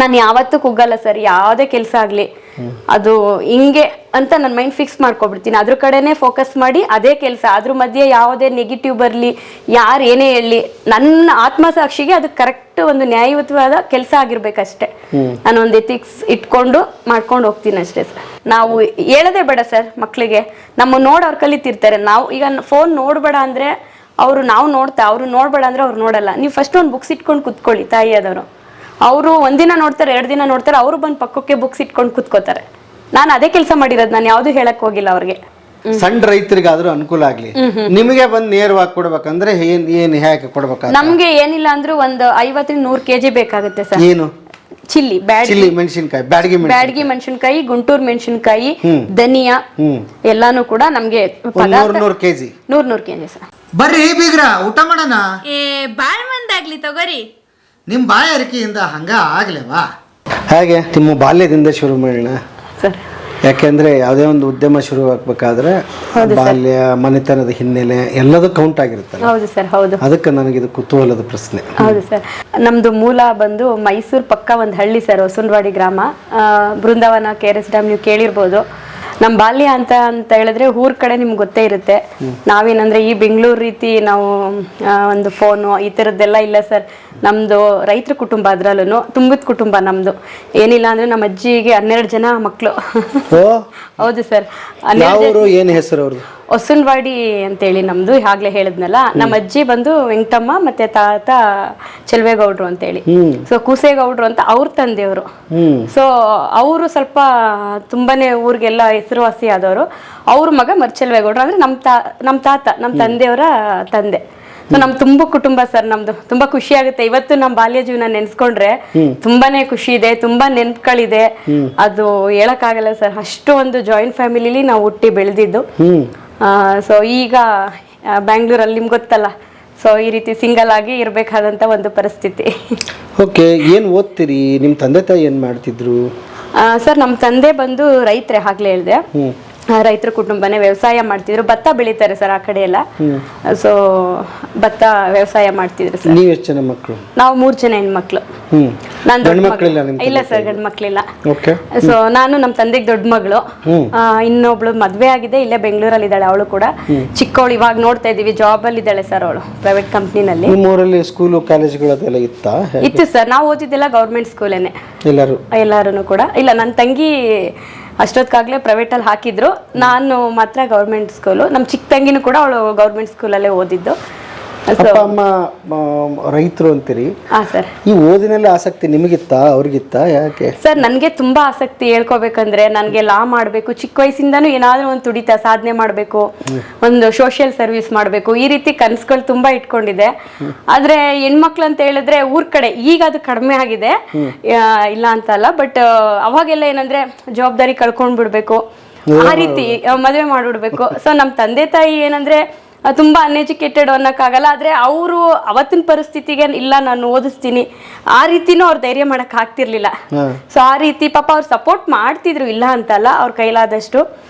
ನಾನು ಯಾವತ್ತೂ ಕುಗ್ಗಲ್ಲ ಸರ್, ಯಾವುದೇ ಕೆಲಸ ಆಗಲಿ ಅದು ಹಿಂಗೆ ಅಂತ ನನ್ನ ಮೈಂಡ್ ಫಿಕ್ಸ್ ಮಾಡ್ಕೊಬಿಡ್ತೀನಿ, ಅದ್ರ ಕಡೆನೇ ಫೋಕಸ್ ಮಾಡಿ ಅದೇ ಕೆಲಸ. ಅದ್ರ ಮಧ್ಯೆ ಯಾವುದೇ ನೆಗೆಟಿವ್ ಬರಲಿ, ಯಾರು ಏನೇ ಹೇಳಲಿ, ನನ್ನ ಆತ್ಮಸಾಕ್ಷಿಗೆ ಅದು ಕರೆಕ್ಟ್ ಒಂದು ನ್ಯಾಯಯುತವಾದ ಕೆಲಸ ಆಗಿರ್ಬೇಕಷ್ಟೇ. ನಾನು ಒಂದು ಎಥಿಕ್ಸ್ ಇಟ್ಕೊಂಡು ಮಾಡ್ಕೊಂಡು ಹೋಗ್ತೀನಿ ಅಷ್ಟೇ ಸರ್. ನಾವು ಹೇಳೋದೇ ಬೇಡ ಸರ್ ಮಕ್ಕಳಿಗೆ, ನಮ್ಮ ನೋಡಿ ಅವ್ರು ಕಲಿತಿರ್ತಾರೆ. ನಾವು ಈಗ ಫೋನ್ ನೋಡಬೇಡ ಅಂದರೆ ನಾವು ಅವ್ರು ನೋಡಬೇಡ ಅಂದರೆ ಅವ್ರು ನೋಡಲ್ಲ. ನೀವು ಫಸ್ಟ್ ಒಂದು ಬುಕ್ಸ್ ಇಟ್ಕೊಂಡು ಕುತ್ಕೊಳ್ಳಿ, ತಾಯಿ ಆದವರು. ಅವರು ಒಂದಿನ ನೋಡ್ತಾರೆ, 2 ದಿನ ನೋಡ್ತಾರೆ, ಅವರು ಬಂದು ಪಕ್ಕಕ್ಕೆ ಬುಕ್ಸ್ ಇಟ್ಕೊಂಡು ಕುತ್ಕೋತಾರೆ. ನಾನು ಅದೇ ಕೆಲಸ ಮಾಡಿರೋದು, ನಾನು ಯಾವ್ದು ಹೇಳಕ್ ಹೋಗಿಲ್ಲ ಅವ್ರಿಗೆ. ಸಣ್ಣ ರೈತರಿಗಾದ್ರೂ ಅನುಕೂಲ ಆಗ್ಲಿ, ನಿಮಗೆ ಬಂದು ನೇರವಾಗಿ ಕೊಡ್ಬೇಕಂದ್ರೆ ಏನ್ ಹೇಗೆ ಕೊಡ್ಬೇಕು? ನಮ್ಗೆ ಏನಿಲ್ಲ ಅಂದ್ರೂ ಒಂದು 50-100 kg ಬೇಕಾಗುತ್ತೆ ಸರ್. ಏನು? ಚಿಲ್ಲಿ ಮೆಣಸಿನಕಾಯಿ, ಬ್ಯಾಡಗಿ ಮೆಣಸಿನಕಾಯಿ, ಗುಂಟೂರು ಮೆಣಸಿನಕಾಯಿ, ಧನಿಯಾ ಎಲ್ಲಾನು ಕೂಡ ನಮ್ಗೆ 100 kg 100 kg ಸರ್. ಬರ್ರಿ ಬೀಗ್ರ, ಊಟ ಮಾಡೋಣ. ಬಾಳ್ ಮಂದಾಗ್ಲಿ ತಗೋರಿ. ನಿಮ್ ಬಾಯ ಅರಿಕೆಯಿಂದ ಹಂಗ ಆಗ್ಲೇವಾ? ಹಾಗೆ ನಿಮ್ಮ ಬಾಲ್ಯದಿಂದ ಶುರು ಮಾಡೋಣ ಸರ್. ಯಾಕೆಂದ್ರೆ ಯಾವುದೇ ಒಂದು ಉದ್ಯಮ ಶುರು ಆಗ್ಬೇಕಾದ್ರೆ ಬಾಲ್ಯ, ಮನೆತನದ ಹಿನ್ನೆಲೆ ಎಲ್ಲದೂ ಕೌಂಟ್ ಆಗಿರುತ್ತೆ. ಹೌದು ಸರ್, ಹೌದು. ಅದಕ್ಕೆ ನನಗಿದು ಕುತೂಹಲದ ಪ್ರಶ್ನೆ. ಹೌದು ಸರ್, ನಮ್ದು ಮೂಲ ಬಂದು ಮೈಸೂರು ಪಕ್ಕ ಒಂದು ಹಳ್ಳಿ ಸರ್, ಹೊಸನವಾಡಿ ಗ್ರಾಮ, ಬೃಂದಾವನ KRS ಡ್ಯಾಮ್ ನೀವು ಕೇಳಿರ್ಬೋದು. ನಮ್ಮ ಬಾಲ್ಯ ಅಂತ ಹೇಳಿದ್ರೆ ಊರ್ ಕಡೆ ನಿಮ್ಗೆ ಗೊತ್ತೇ ಇರುತ್ತೆ. ನಾವೇನಂದ್ರೆ ಈ ಬೆಂಗಳೂರು ರೀತಿ ನಾವು ಒಂದು ಫೋನು ಈ ಥರದ್ದೆಲ್ಲ ಇಲ್ಲ ಸರ್. ನಮ್ದು ರೈತರ ಕುಟುಂಬ, ಅದ್ರಲ್ಲೂ ತುಂಬದ ಕುಟುಂಬ ನಮ್ದು. ಏನಿಲ್ಲ ಅಂದ್ರೆ ನಮ್ಮ ಅಜ್ಜಿಗೆ 12 ಜನ ಮಕ್ಕಳು. ಹೌದು ಸರ್. ಏನು ಹೆಸರು ಅವ್ರದ್ದು? ಹೊಸನವಾಡಿ ಅಂತೇಳಿ ನಮ್ದು, ಆಗ್ಲೇ ಹೇಳಿದ್ನಲ್ಲ. ನಮ್ಮ ಅಜ್ಜಿ ಬಂದು ವೆಂಕಟಮ್ಮ, ಮತ್ತೆ ತಾತ ಚೆಲುವೇಗೌಡ್ರು ಅಂತೇಳಿ. ಸೊ ಕೂಸೇಗೌಡ್ರು ಅಂತ ಅವ್ರ ತಂದೆಯವರು. ಸೊ ಅವರು ಸ್ವಲ್ಪ ತುಂಬಾನೇ ಊರಿಗೆಲ್ಲ ಹೆಸರುವಾಸಿ ಆದವರು. ಅವ್ರ ಮಗ ಮರ್ಚೆಲ್ವೇಗೌಡ್ರು ಅಂದ್ರೆ ನಮ್ಮ ತಾತ, ನಮ್ಮ ತಂದೆಯವರ ತಂದೆ. ಸೊ ನಮ್ ತುಂಬ ಕುಟುಂಬ ಸರ್ ನಮ್ದು. ತುಂಬಾ ಖುಷಿ ಆಗುತ್ತೆ ಇವತ್ತು ನಮ್ಮ ಬಾಲ್ಯ ಜೀವನ ನೆನ್ಸ್ಕೊಂಡ್ರೆ. ತುಂಬಾನೇ ಖುಷಿ ಇದೆ, ತುಂಬಾ ನೆನ್ಪುಗಳಿದೆ. ಅದು ಹೇಳಕ್ಕಾಗಲ್ಲ ಸರ್, ಅಷ್ಟು ಒಂದು ಜಾಯಿಂಟ್ ಫ್ಯಾಮಿಲಿಲಿ ನಾವು ಹುಟ್ಟಿ ಬೆಳೆದಿದ್ದು. ಸೊ ಈಗ ಬ್ಯಾಂಗ್ಳೂರಲ್ಲಿ ನಿಮ್ಗೆ ಗೊತ್ತಲ್ಲ, ಸೊ ಈ ರೀತಿ ಸಿಂಗಲ್ ಆಗಿ ಇರಬೇಕಾದಂತ ಒಂದು ಪರಿಸ್ಥಿತಿ. ಓಕೆ, ಏನ್ ಓದ್ತೀರಿ? ನಿಮ್ ತಂದೆ ತಾಯಿ ಏನ್ ಮಾಡ್ತಿದ್ರು? ಸರ್ ನಮ್ಮ ತಂದೆ ಬಂದು ರೈತರೇ, ಆಗ್ಲೇ ಹೇಳಿದೆ. ರೈತರ ಕುಟುಂಬನೇ, ವ್ಯವಸಾಯ ಮಾಡ್ತಿದ್ರು. ಭತ್ತ ಬೆಳೀತಾರೆ ಸರ್ ಆ ಕಡೆ ಎಲ್ಲ. ಸೊ ಭತ್ತ ವ್ಯವಸಾಯ ಮಾಡ್ತಿದ್ರು ಸರ್. ನೀವು ಎಷ್ಟು ಜನ ಮಕ್ಕಳು? ನಾವು 3 ಜನ ಹೆಣ್ಮಕ್ಳು. ಇಲ್ಲ ಸರ್, ಗಂಡು ಮಕ್ಳಿಲ್ಲ. ಸೊ ನಾನು ನಮ್ಮ ತಂದೆಗೆ ದೊಡ್ಡ ಮಗಳು. ಇನ್ನೊಬ್ಳು ಮದ್ವೆ ಆಗಿದೆ, ಇಲ್ಲೇ ಬೆಂಗಳೂರಲ್ಲಿ ಇದ್ದಾಳೆ. ಅವಳು ಕೂಡ ಚಿಕ್ಕವಳು, ಇವಾಗ ನೋಡ್ತಾ ಇದೀವಿ, ಜಾಬ್ ಅಲ್ಲಿ ಇದ್ದಾಳೆ ಸರ್ ಅವಳು, ಪ್ರೈವೇಟ್ ಕಂಪ್ನಿನಲ್ಲಿ. ನಿಮ್ಮೂರಲ್ಲಿ ಸ್ಕೂಲು ಕಾಲೇಜುಗಳದೆಲ್ಲ ಇತ್ತು ಸರ್. ನಾವು ಓದಿದ್ದೆಲ್ಲ ಗೌರ್ಮೆಂಟ್ ಸ್ಕೂಲೇನೆ ಎಲ್ಲಾರು ಕೂಡ. ಇಲ್ಲ, ನನ್ನ ತಂಗಿ ಅಷ್ಟೊತ್ತಾಗ್ಲೇ ಪ್ರೈವೇಟ್ ಅಲ್ಲಿ ಹಾಕಿದ್ರು, ನಾನು ಮಾತ್ರ ಗೌರ್ಮೆಂಟ್ ಸ್ಕೂಲು. ನಮ್ಮ ಚಿಕ್ಕ ತಂಗಿನೂ ಕೂಡ ಅವಳು ಗೌರ್ಮೆಂಟ್ ಸ್ಕೂಲಲ್ಲೇ ಓದಿದ್ದು. ಅಪ್ಪ ಅಮ್ಮ ರೈತರು ಅಂತೀರಿ. ಸರ್, ಈ ಓದಿನಲ್ಲಿ ಆಸಕ್ತಿ ನಿಮಗಿತ್ತಾ ಅವ್ರಿಗಿತ್ತಾ? ಯಾಕೆ ಸರ್? ನನಗೆ ತುಂಬಾ ಆಸಕ್ತಿ. ಹೇಳ್ಕೋಬೇಕಂದ್ರೆ ನನಗೆ ಲಾ ಮಾಡಬೇಕು, ಚಿಕ್ಕ ವಯಸ್ಸಿಂದನೂ ಏನಾದ್ರೂ ಒಂದು ತುಡಿತ ಸಾಧನೆ ಮಾಡಬೇಕು, ಒಂದು ಸೋಷಿಯಲ್ ಸರ್ವಿಸ್ ಮಾಡಬೇಕು, ಈ ರೀತಿ ಕನಸುಗಳು ತುಂಬಾ ಇಟ್ಕೊಂಡಿದೆ. ಆದ್ರೆ ಹೆಣ್ಮಕ್ಳು ಅಂತ ಹೇಳಿದ್ರೆ ಊರ್ ಕಡೆ ಈಗ ಅದು ಕಡಿಮೆ ಆಗಿದೆ, ಇಲ್ಲ ಅಂತಲ್ಲ. ಬಟ್ ಅವಾಗೆಲ್ಲ ಏನಂದ್ರೆ ಜವಾಬ್ದಾರಿ ಕಳ್ಕೊಂಡ್ ಬಿಡ್ಬೇಕು, ಆ ರೀತಿ ಮದುವೆ ಮಾಡ್ಬಿಡ್ಬೇಕು. ಸೊ ನಮ್ಮ ತಂದೆ ತಾಯಿ ಏನಂದ್ರೆ ತುಂಬಾ ಅನ್ಎಜುಕೇಟೆಡ್ ಅನ್ನೋಕ್ಕಾಗಲ್ಲ. ಆದ್ರೆ ಅವರು ಅವತ್ತಿನ ಪರಿಸ್ಥಿತಿಗೆ ಇಲ್ಲ ನಾನು ಓದಿಸ್ತೀನಿ ಆ ರೀತಿನೂ ಅವ್ರು ಧೈರ್ಯ ಮಾಡಕ್ ಆಗ್ತಿರ್ಲಿಲ್ಲ. ಸೊ ಆ ರೀತಿ ಪಾಪ ಅವ್ರು ಸಪೋರ್ಟ್ ಮಾಡ್ತಿದ್ರು, ಇಲ್ಲ ಅಂತಲ್ಲ, ಅವ್ರ ಕೈಲಾದಷ್ಟು.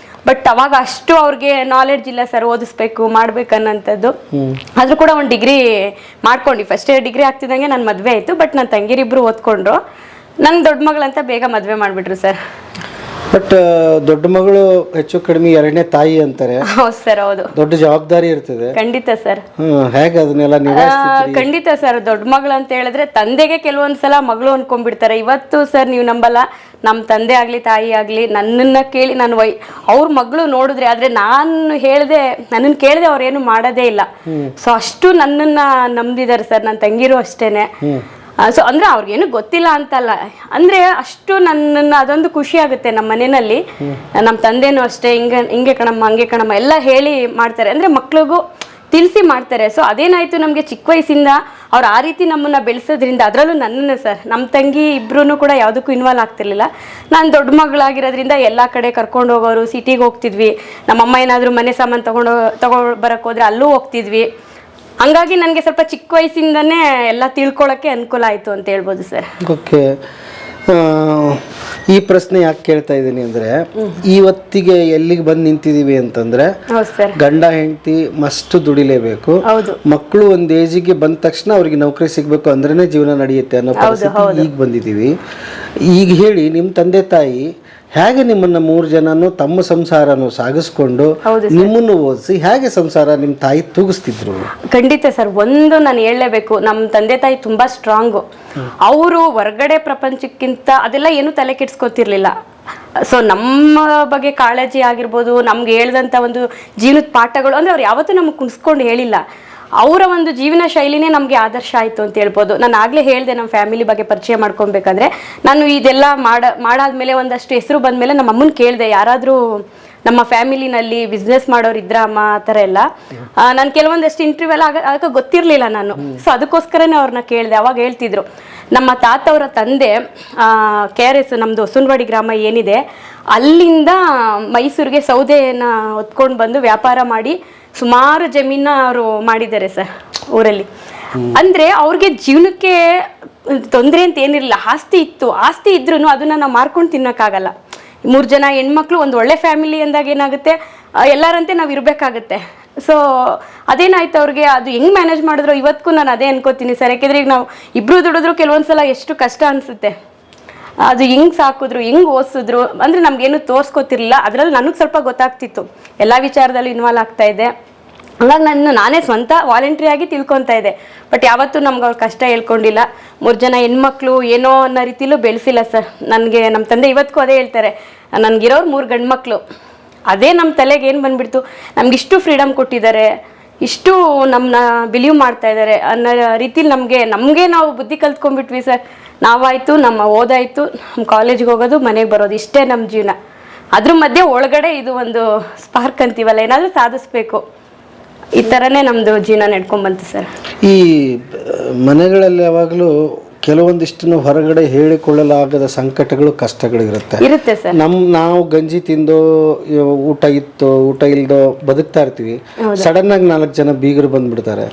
ಬಟ್ ಅವಾಗ ಅಷ್ಟು ಅವ್ರಿಗೆ ನಾಲೆಡ್ಜ್ ಇಲ್ಲ ಸರ್, ಓದಿಸ್ಬೇಕು ಮಾಡ್ಬೇಕನ್ನಂಥದ್ದು. ಆದ್ರೂ ಕೂಡ ಒಂದು ಡಿಗ್ರಿ ಮಾಡ್ಕೊಂಡು ಫಸ್ಟ್ ಇಯರ್ ಡಿಗ್ರಿ ಆಗ್ತಿದ್ದಂಗೆ ನನ್ನ ಮದ್ವೆ ಆಯ್ತು. ಬಟ್ ನನ್ನ ತಂಗಿರಿಬ್ರು ಓದ್ಕೊಂಡ್ರು. ನನ್ ದೊಡ್ಡ ಮಗಳಂತ ಬೇಗ ಮದ್ವೆ ಮಾಡ್ಬಿಟ್ರು ಸರ್. ಬಟ್ ದೊಡ್ಡ ಮಗಳು ಹೆಚ್ಚು ಕಡಿಮೆ 2ನೇ ತಾಯಿ ಅಂತಾರೆ. ಹೌದು ಸರ್, ಹೌದು. ದೊಡ್ಡ ಜವಾಬ್ದಾರಿ ಇರ್ತದೆ. ಖಂಡಿತ ಸರ್. ಹೇಗೆ ಅದನ್ನೆಲ್ಲ ನಿಭಾಯಿಸ್ತೀರಿ? ಖಂಡಿತ ಸರ್. ದೊಡ್ಡ ಮಗಳು ಅಂತ ಹೇಳಿದ್ರೆ ತಂದೆಗೆ ಕೆಲವೊಂದ್ಸಲ ಮಗಳು ಅನ್ಕೊಂಡ್ಬಿಡ್ತಾರೆ. ಇವತ್ತು ಸರ್ ನೀವು ನಂಬಲ್ಲ, ನಮ್ಮ ತಂದೆ ಆಗ್ಲಿ ತಾಯಿ ಆಗ್ಲಿ ನನ್ನನ್ನ ಕೇಳಿ ನಾನು ಅವ್ರ ಮಗಳು ನೋಡಿದ್ರೆ, ಆದ್ರೆ ನನ್ನನ್ನು ಕೇಳದೆ ಅವ್ರೇನು ಮಾಡೋದೇ ಇಲ್ಲ. ಸೊ ಅಷ್ಟು ನನ್ನನ್ನ ನಂಬಿದಾರೆ ಸರ್. ನನ್ನ ತಂಗಿರು ಅಷ್ಟೇನೆ. ಸೊ ಅಂದ್ರೆ ಅವ್ರಿಗೇನು ಗೊತ್ತಿಲ್ಲ ಅಂತಲ್ಲ, ಅಂದ್ರೆ ಅಷ್ಟು ನನ್ನನ್ನು ಅದೊಂದು ಖುಷಿ ಆಗುತ್ತೆ. ನಮ್ಮ ಮನೆಯಲ್ಲಿ ನಮ್ಮ ತಂದೆನೂ ಅಷ್ಟೇ, ಹಿಂಗೆ ಕಣಮ್ಮ ಹಂಗೆ ಕಣಮ್ಮ ಎಲ್ಲ ಹೇಳಿ ಮಾಡ್ತಾರೆ, ಅಂದ್ರೆ ಮಕ್ಳಿಗೂ ತಿಳಿಸಿ ಮಾಡ್ತಾರೆ. ಸೊ ಅದೇನಾಯ್ತು, ನಮಗೆ ಚಿಕ್ಕ ವಯಸ್ಸಿಂದ ಅವ್ರು ಆ ರೀತಿ ನಮ್ಮನ್ನ ಬೆಳೆಸೋದ್ರಿಂದ, ಅದರಲ್ಲೂ ನನ್ನನ್ನು ಸರ್, ನಮ್ಮ ತಂಗಿ ಇಬ್ರು ಕೂಡ ಯಾವುದಕ್ಕೂ ಇನ್ವಾಲ್ವ್ ಆಗ್ತಿರ್ಲಿಲ್ಲ. ನಾನು ದೊಡ್ಡ ಮಗಳಾಗಿರೋದ್ರಿಂದ ಎಲ್ಲ ಕಡೆ ಕರ್ಕೊಂಡು ಹೋಗೋರು, ಸಿಟಿಗೆ ಹೋಗ್ತಿದ್ವಿ. ನಮ್ಮಮ್ಮ ಏನಾದರೂ ಮನೆ ಸಾಮಾನು ತಗೋ ಬರಕ್ಕೆ ಹೋದ್ರೆ ಅಲ್ಲೂ ಹೋಗ್ತಿದ್ವಿ. ಹಂಗಾಗಿ ನನಗೆ ಸ್ವಲ್ಪ ಚಿಕ್ಕ ವಯಸ್ಸಿಂದನೇ ಎಲ್ಲ ತಿಳ್ಕೊಳ್ಳೋಕ್ಕೆ ಅನುಕೂಲ ಆಯಿತು ಅಂತ ಹೇಳ್ಬೋದು ಸರ್. ಓಕೆ, ಈ ಪ್ರಶ್ನೆ ಯಾಕೆ ಕೇಳ್ತಾ ಇದ್ದೀನಿ ಅಂದರೆ, ಇವತ್ತಿಗೆ ಎಲ್ಲಿಗೆ ಬಂದು ನಿಂತಿದ್ದೀವಿ ಅಂತಂದರೆ, ಹೌದು ಸರ್. ಗಂಡ ಹೆಂಡತಿ ಮಸ್ಟ್ ದುಡಿಲೇಬೇಕು, ಹೌದು. ಮಕ್ಕಳು ಒಂದು ಏಜಿಗೆ ಬಂದ ತಕ್ಷಣ ಅವ್ರಿಗೆ ನೌಕರಿ ಸಿಗಬೇಕು ಅಂದ್ರೇ ಜೀವನ ನಡೆಯುತ್ತೆ ಅನ್ನೋ ಪರಿಸ್ಥಿತಿ ಈಗ ಬಂದಿದ್ದೀವಿ. ಈಗ ಹೇಳಿ, ನಿಮ್ಮ ತಂದೆ ತಾಯಿ ಹೇಗೆ ನಿಮ್ಮನ್ನು 3 ಜನನು ತಮ್ಮ ಸಂಸಾರನೂ ಸಾಗಿಸ್ಕೊಂಡು ನಿಮ್ಮನ್ನು ಓದಿಸಿ ಹೇಗೆ ಸಂಸಾರ ನಿಮ್ಮ ತಾಯಿ ತೂಗಿಸ್ತಿದ್ರು? ಖಂಡಿತ ಸರ್. ಒಂದು ನಾನು ಹೇಳಲೇಬೇಕು, ನಮ್ಮ ತಂದೆ ತಾಯಿ ತುಂಬಾ ಸ್ಟ್ರಾಂಗು. ಅವರು ಹೊರಗಡೆ ಪ್ರಪಂಚಕ್ಕಿಂತ ಅದೆಲ್ಲ ಏನು ತಲೆ ಕೆಡ್ಸ್ಕೊತಿರ್ಲಿಲ್ಲ. ಸೊ ನಮ್ಮ ಬಗ್ಗೆ ಕಾಳಜಿ ಆಗಿರ್ಬೋದು, ನಮ್ಗೆ ಹೇಳ್ದಂಥ ಒಂದು ಜೀವನದ ಪಾಠಗಳು ಅಂದರೆ ಅವ್ರು ಯಾವತ್ತೂ ನಮಗೆ ಕುಣಿಸ್ಕೊಂಡು ಹೇಳಿಲ್ಲ. ಅವರ ಒಂದು ಜೀವನ ಶೈಲಿನೇ ನಮಗೆ ಆದರ್ಶ ಆಯಿತು ಅಂತ ಹೇಳ್ಬೋದು. ನಾನು ಆಗಲೇ ಹೇಳಿದೆ, ನಮ್ಮ ಫ್ಯಾಮಿಲಿ ಬಗ್ಗೆ ಪರಿಚಯ ಮಾಡ್ಕೊಬೇಕಾದ್ರೆ ನಾನು ಇದೆಲ್ಲ ಮಾಡಾದ್ಮೇಲೆ ಒಂದಷ್ಟು ಹೆಸರು ಬಂದಮೇಲೆ ನಮ್ಮ ಅಮ್ಮನ ಕೇಳಿದೆ, ಯಾರಾದರೂ ನಮ್ಮ ಫ್ಯಾಮಿಲಿನಲ್ಲಿ ಬಿಸ್ನೆಸ್ ಮಾಡೋರು ಇದ್ರ ಅಮ್ಮ ಆ ಥರ ಎಲ್ಲ. ನಾನು ಕೆಲವೊಂದಷ್ಟು ಇಂಟರ್ವ್ಯೂ ಎಲ್ಲ ಆಗ ಗೊತ್ತಿರಲಿಲ್ಲ ನಾನು. ಸೊ ಅದಕ್ಕೋಸ್ಕರನೇ ಅವ್ರನ್ನ ಕೇಳಿದೆ. ಅವಾಗ ಹೇಳ್ತಿದ್ರು, ನಮ್ಮ ತಾತವರ ತಂದೆ KRS ನಮ್ಮದು ಹೊಸನವಾಡಿ ಗ್ರಾಮ ಏನಿದೆ ಅಲ್ಲಿಂದ ಮೈಸೂರಿಗೆ ಸೌದೆಯನ್ನು ಹೊತ್ಕೊಂಡು ಬಂದು ವ್ಯಾಪಾರ ಮಾಡಿ ಸುಮಾರು ಜಮೀನ ಅವರು ಮಾಡಿದ್ದಾರೆ ಸರ್ ಊರಲ್ಲಿ. ಅಂದರೆ ಅವ್ರಿಗೆ ಜೀವನಕ್ಕೆ ತೊಂದರೆ ಅಂತ ಏನಿರಲಿಲ್ಲ. ಆಸ್ತಿ ಇತ್ತು, ಆಸ್ತಿ ಇದ್ರೂ ಅದನ್ನು ನಾವು ಮಾರ್ಕೊಂಡು ತಿನ್ನೋಕ್ಕಾಗಲ್ಲ. 3 ಜನ ಹೆಣ್ಮಕ್ಳು ಒಂದು ಒಳ್ಳೆ ಫ್ಯಾಮಿಲಿ ಅಂದಾಗ ಏನಾಗುತ್ತೆ, ಎಲ್ಲರಂತೆ ನಾವು ಇರಬೇಕಾಗುತ್ತೆ. ಸೊ ಅದೇನಾಯ್ತು ಅವ್ರಿಗೆ, ಅದು ಹೆಂಗೆ ಮ್ಯಾನೇಜ್ ಮಾಡಿದ್ರು ಇವತ್ತಿಗೂ ನಾನು ಅದೇ ಅನ್ಕೋತೀನಿ ಸರ್. ಯಾಕೆಂದರೆ ಈಗ ನಾವು ಇಬ್ಬರು ದುಡಿದ್ರು ಕೆಲವೊಂದ್ಸಲ ಎಷ್ಟು ಕಷ್ಟ ಅನಿಸುತ್ತೆ. ಅದು ಹೆಂಗೆ ಸಾಕಿದ್ರು, ಹೆಂಗೆ ಓದಿಸಿದ್ರು ಅಂದರೆ ನಮಗೇನು ತೋರಿಸ್ಕೊತಿರ್ಲಿಲ್ಲ. ಅದರಲ್ಲಿ ನನಗೆ ಸ್ವಲ್ಪ ಗೊತ್ತಾಗ್ತಿತ್ತು, ಎಲ್ಲ ವಿಚಾರದಲ್ಲಿ ಇನ್ವಾಲ್ವ್ ಆಗ್ತಾ ಇದೆ. ಹಂಗಾಗಿ ನಾನೇ ಸ್ವಂತ ವಾಲಂಟ್ರಿ ಆಗಿ ತಿಳ್ಕೊತಾ ಇದ್ದೆ. ಬಟ್ ಯಾವತ್ತೂ ನಮ್ಗೆ ಅವ್ರು ಕಷ್ಟ ಹೇಳ್ಕೊಂಡಿಲ್ಲ. 3 ಜನ ಹೆಣ್ಮಕ್ಳು ಏನೋ ಅನ್ನೋ ರೀತಿಲೂ ಬೆಳೆಸಿಲ್ಲ ಸರ್. ನನಗೆ ನಮ್ಮ ತಂದೆ ಇವತ್ತಿಗೂ ಅದೇ ಹೇಳ್ತಾರೆ, ನನಗಿರೋರು 3 ಗಂಡು ಮಕ್ಕಳು. ಅದೇ ನಮ್ಮ ತಲೆಗೆ ಏನು ಬಂದುಬಿಡ್ತು, ನಮಗಿಷ್ಟು ಫ್ರೀಡಮ್ ಕೊಟ್ಟಿದ್ದಾರೆ, ಇಷ್ಟು ನಮ್ಮನ್ನ ಬಿಲೀವ್ ಮಾಡ್ತಾ ಇದ್ದಾರೆ ಅನ್ನೋ ರೀತಿಲಿ ನಮಗೆ ನಾವು ಬುದ್ಧಿ ಕಲ್ತ್ಕೊಂಡ್ಬಿಟ್ವಿ ಸರ್. ನಾವಾಯಿತು, ನಮ್ಮ ಓದಾಯಿತು, ನಮ್ಮ ಕಾಲೇಜಿಗೆ ಹೋಗೋದು, ಮನೆಗೆ ಬರೋದು, ಇಷ್ಟೇ ನಮ್ಮ ಜೀವನ. ಅದ್ರ ಮಧ್ಯೆ ಒಳಗಡೆ ಇದು ಒಂದು ಸ್ಪಾರ್ಕ್ ಅಂತೀವಲ್ಲ, ಏನಾದರೂ ಸಾಧಿಸ್ಬೇಕು, ಈ ಥರನೇ ನಮ್ಮದು ಜೀವನ ನಡ್ಕೊಂಡ್ಬಂತು ಸರ್. ಈ ಮನೆಗಳಲ್ಲಿ ಯಾವಾಗಲೂ ಕೆಲವೊಂದಿಷ್ಟು ಹೊರಗಡೆ ಹೇಳಿಕೊಳ್ಳಲಾಗದ ಸಂಕಟಗಳು, ಕಷ್ಟಗಳಿರುತ್ತೆ ಸರ್. ನಾವು ಗಂಜಿ ತಿಂದು ಊಟ ಇತ್ತು, ಊಟ ಇಲ್ದೋ ಬದುಕ್ತಾ ಇರ್ತೀವಿ. ಸಡನ್ ಆಗಿ 4 ಜನ ಬೀಗರು ಬಂದ್ಬಿಡ್ತಾರೆ.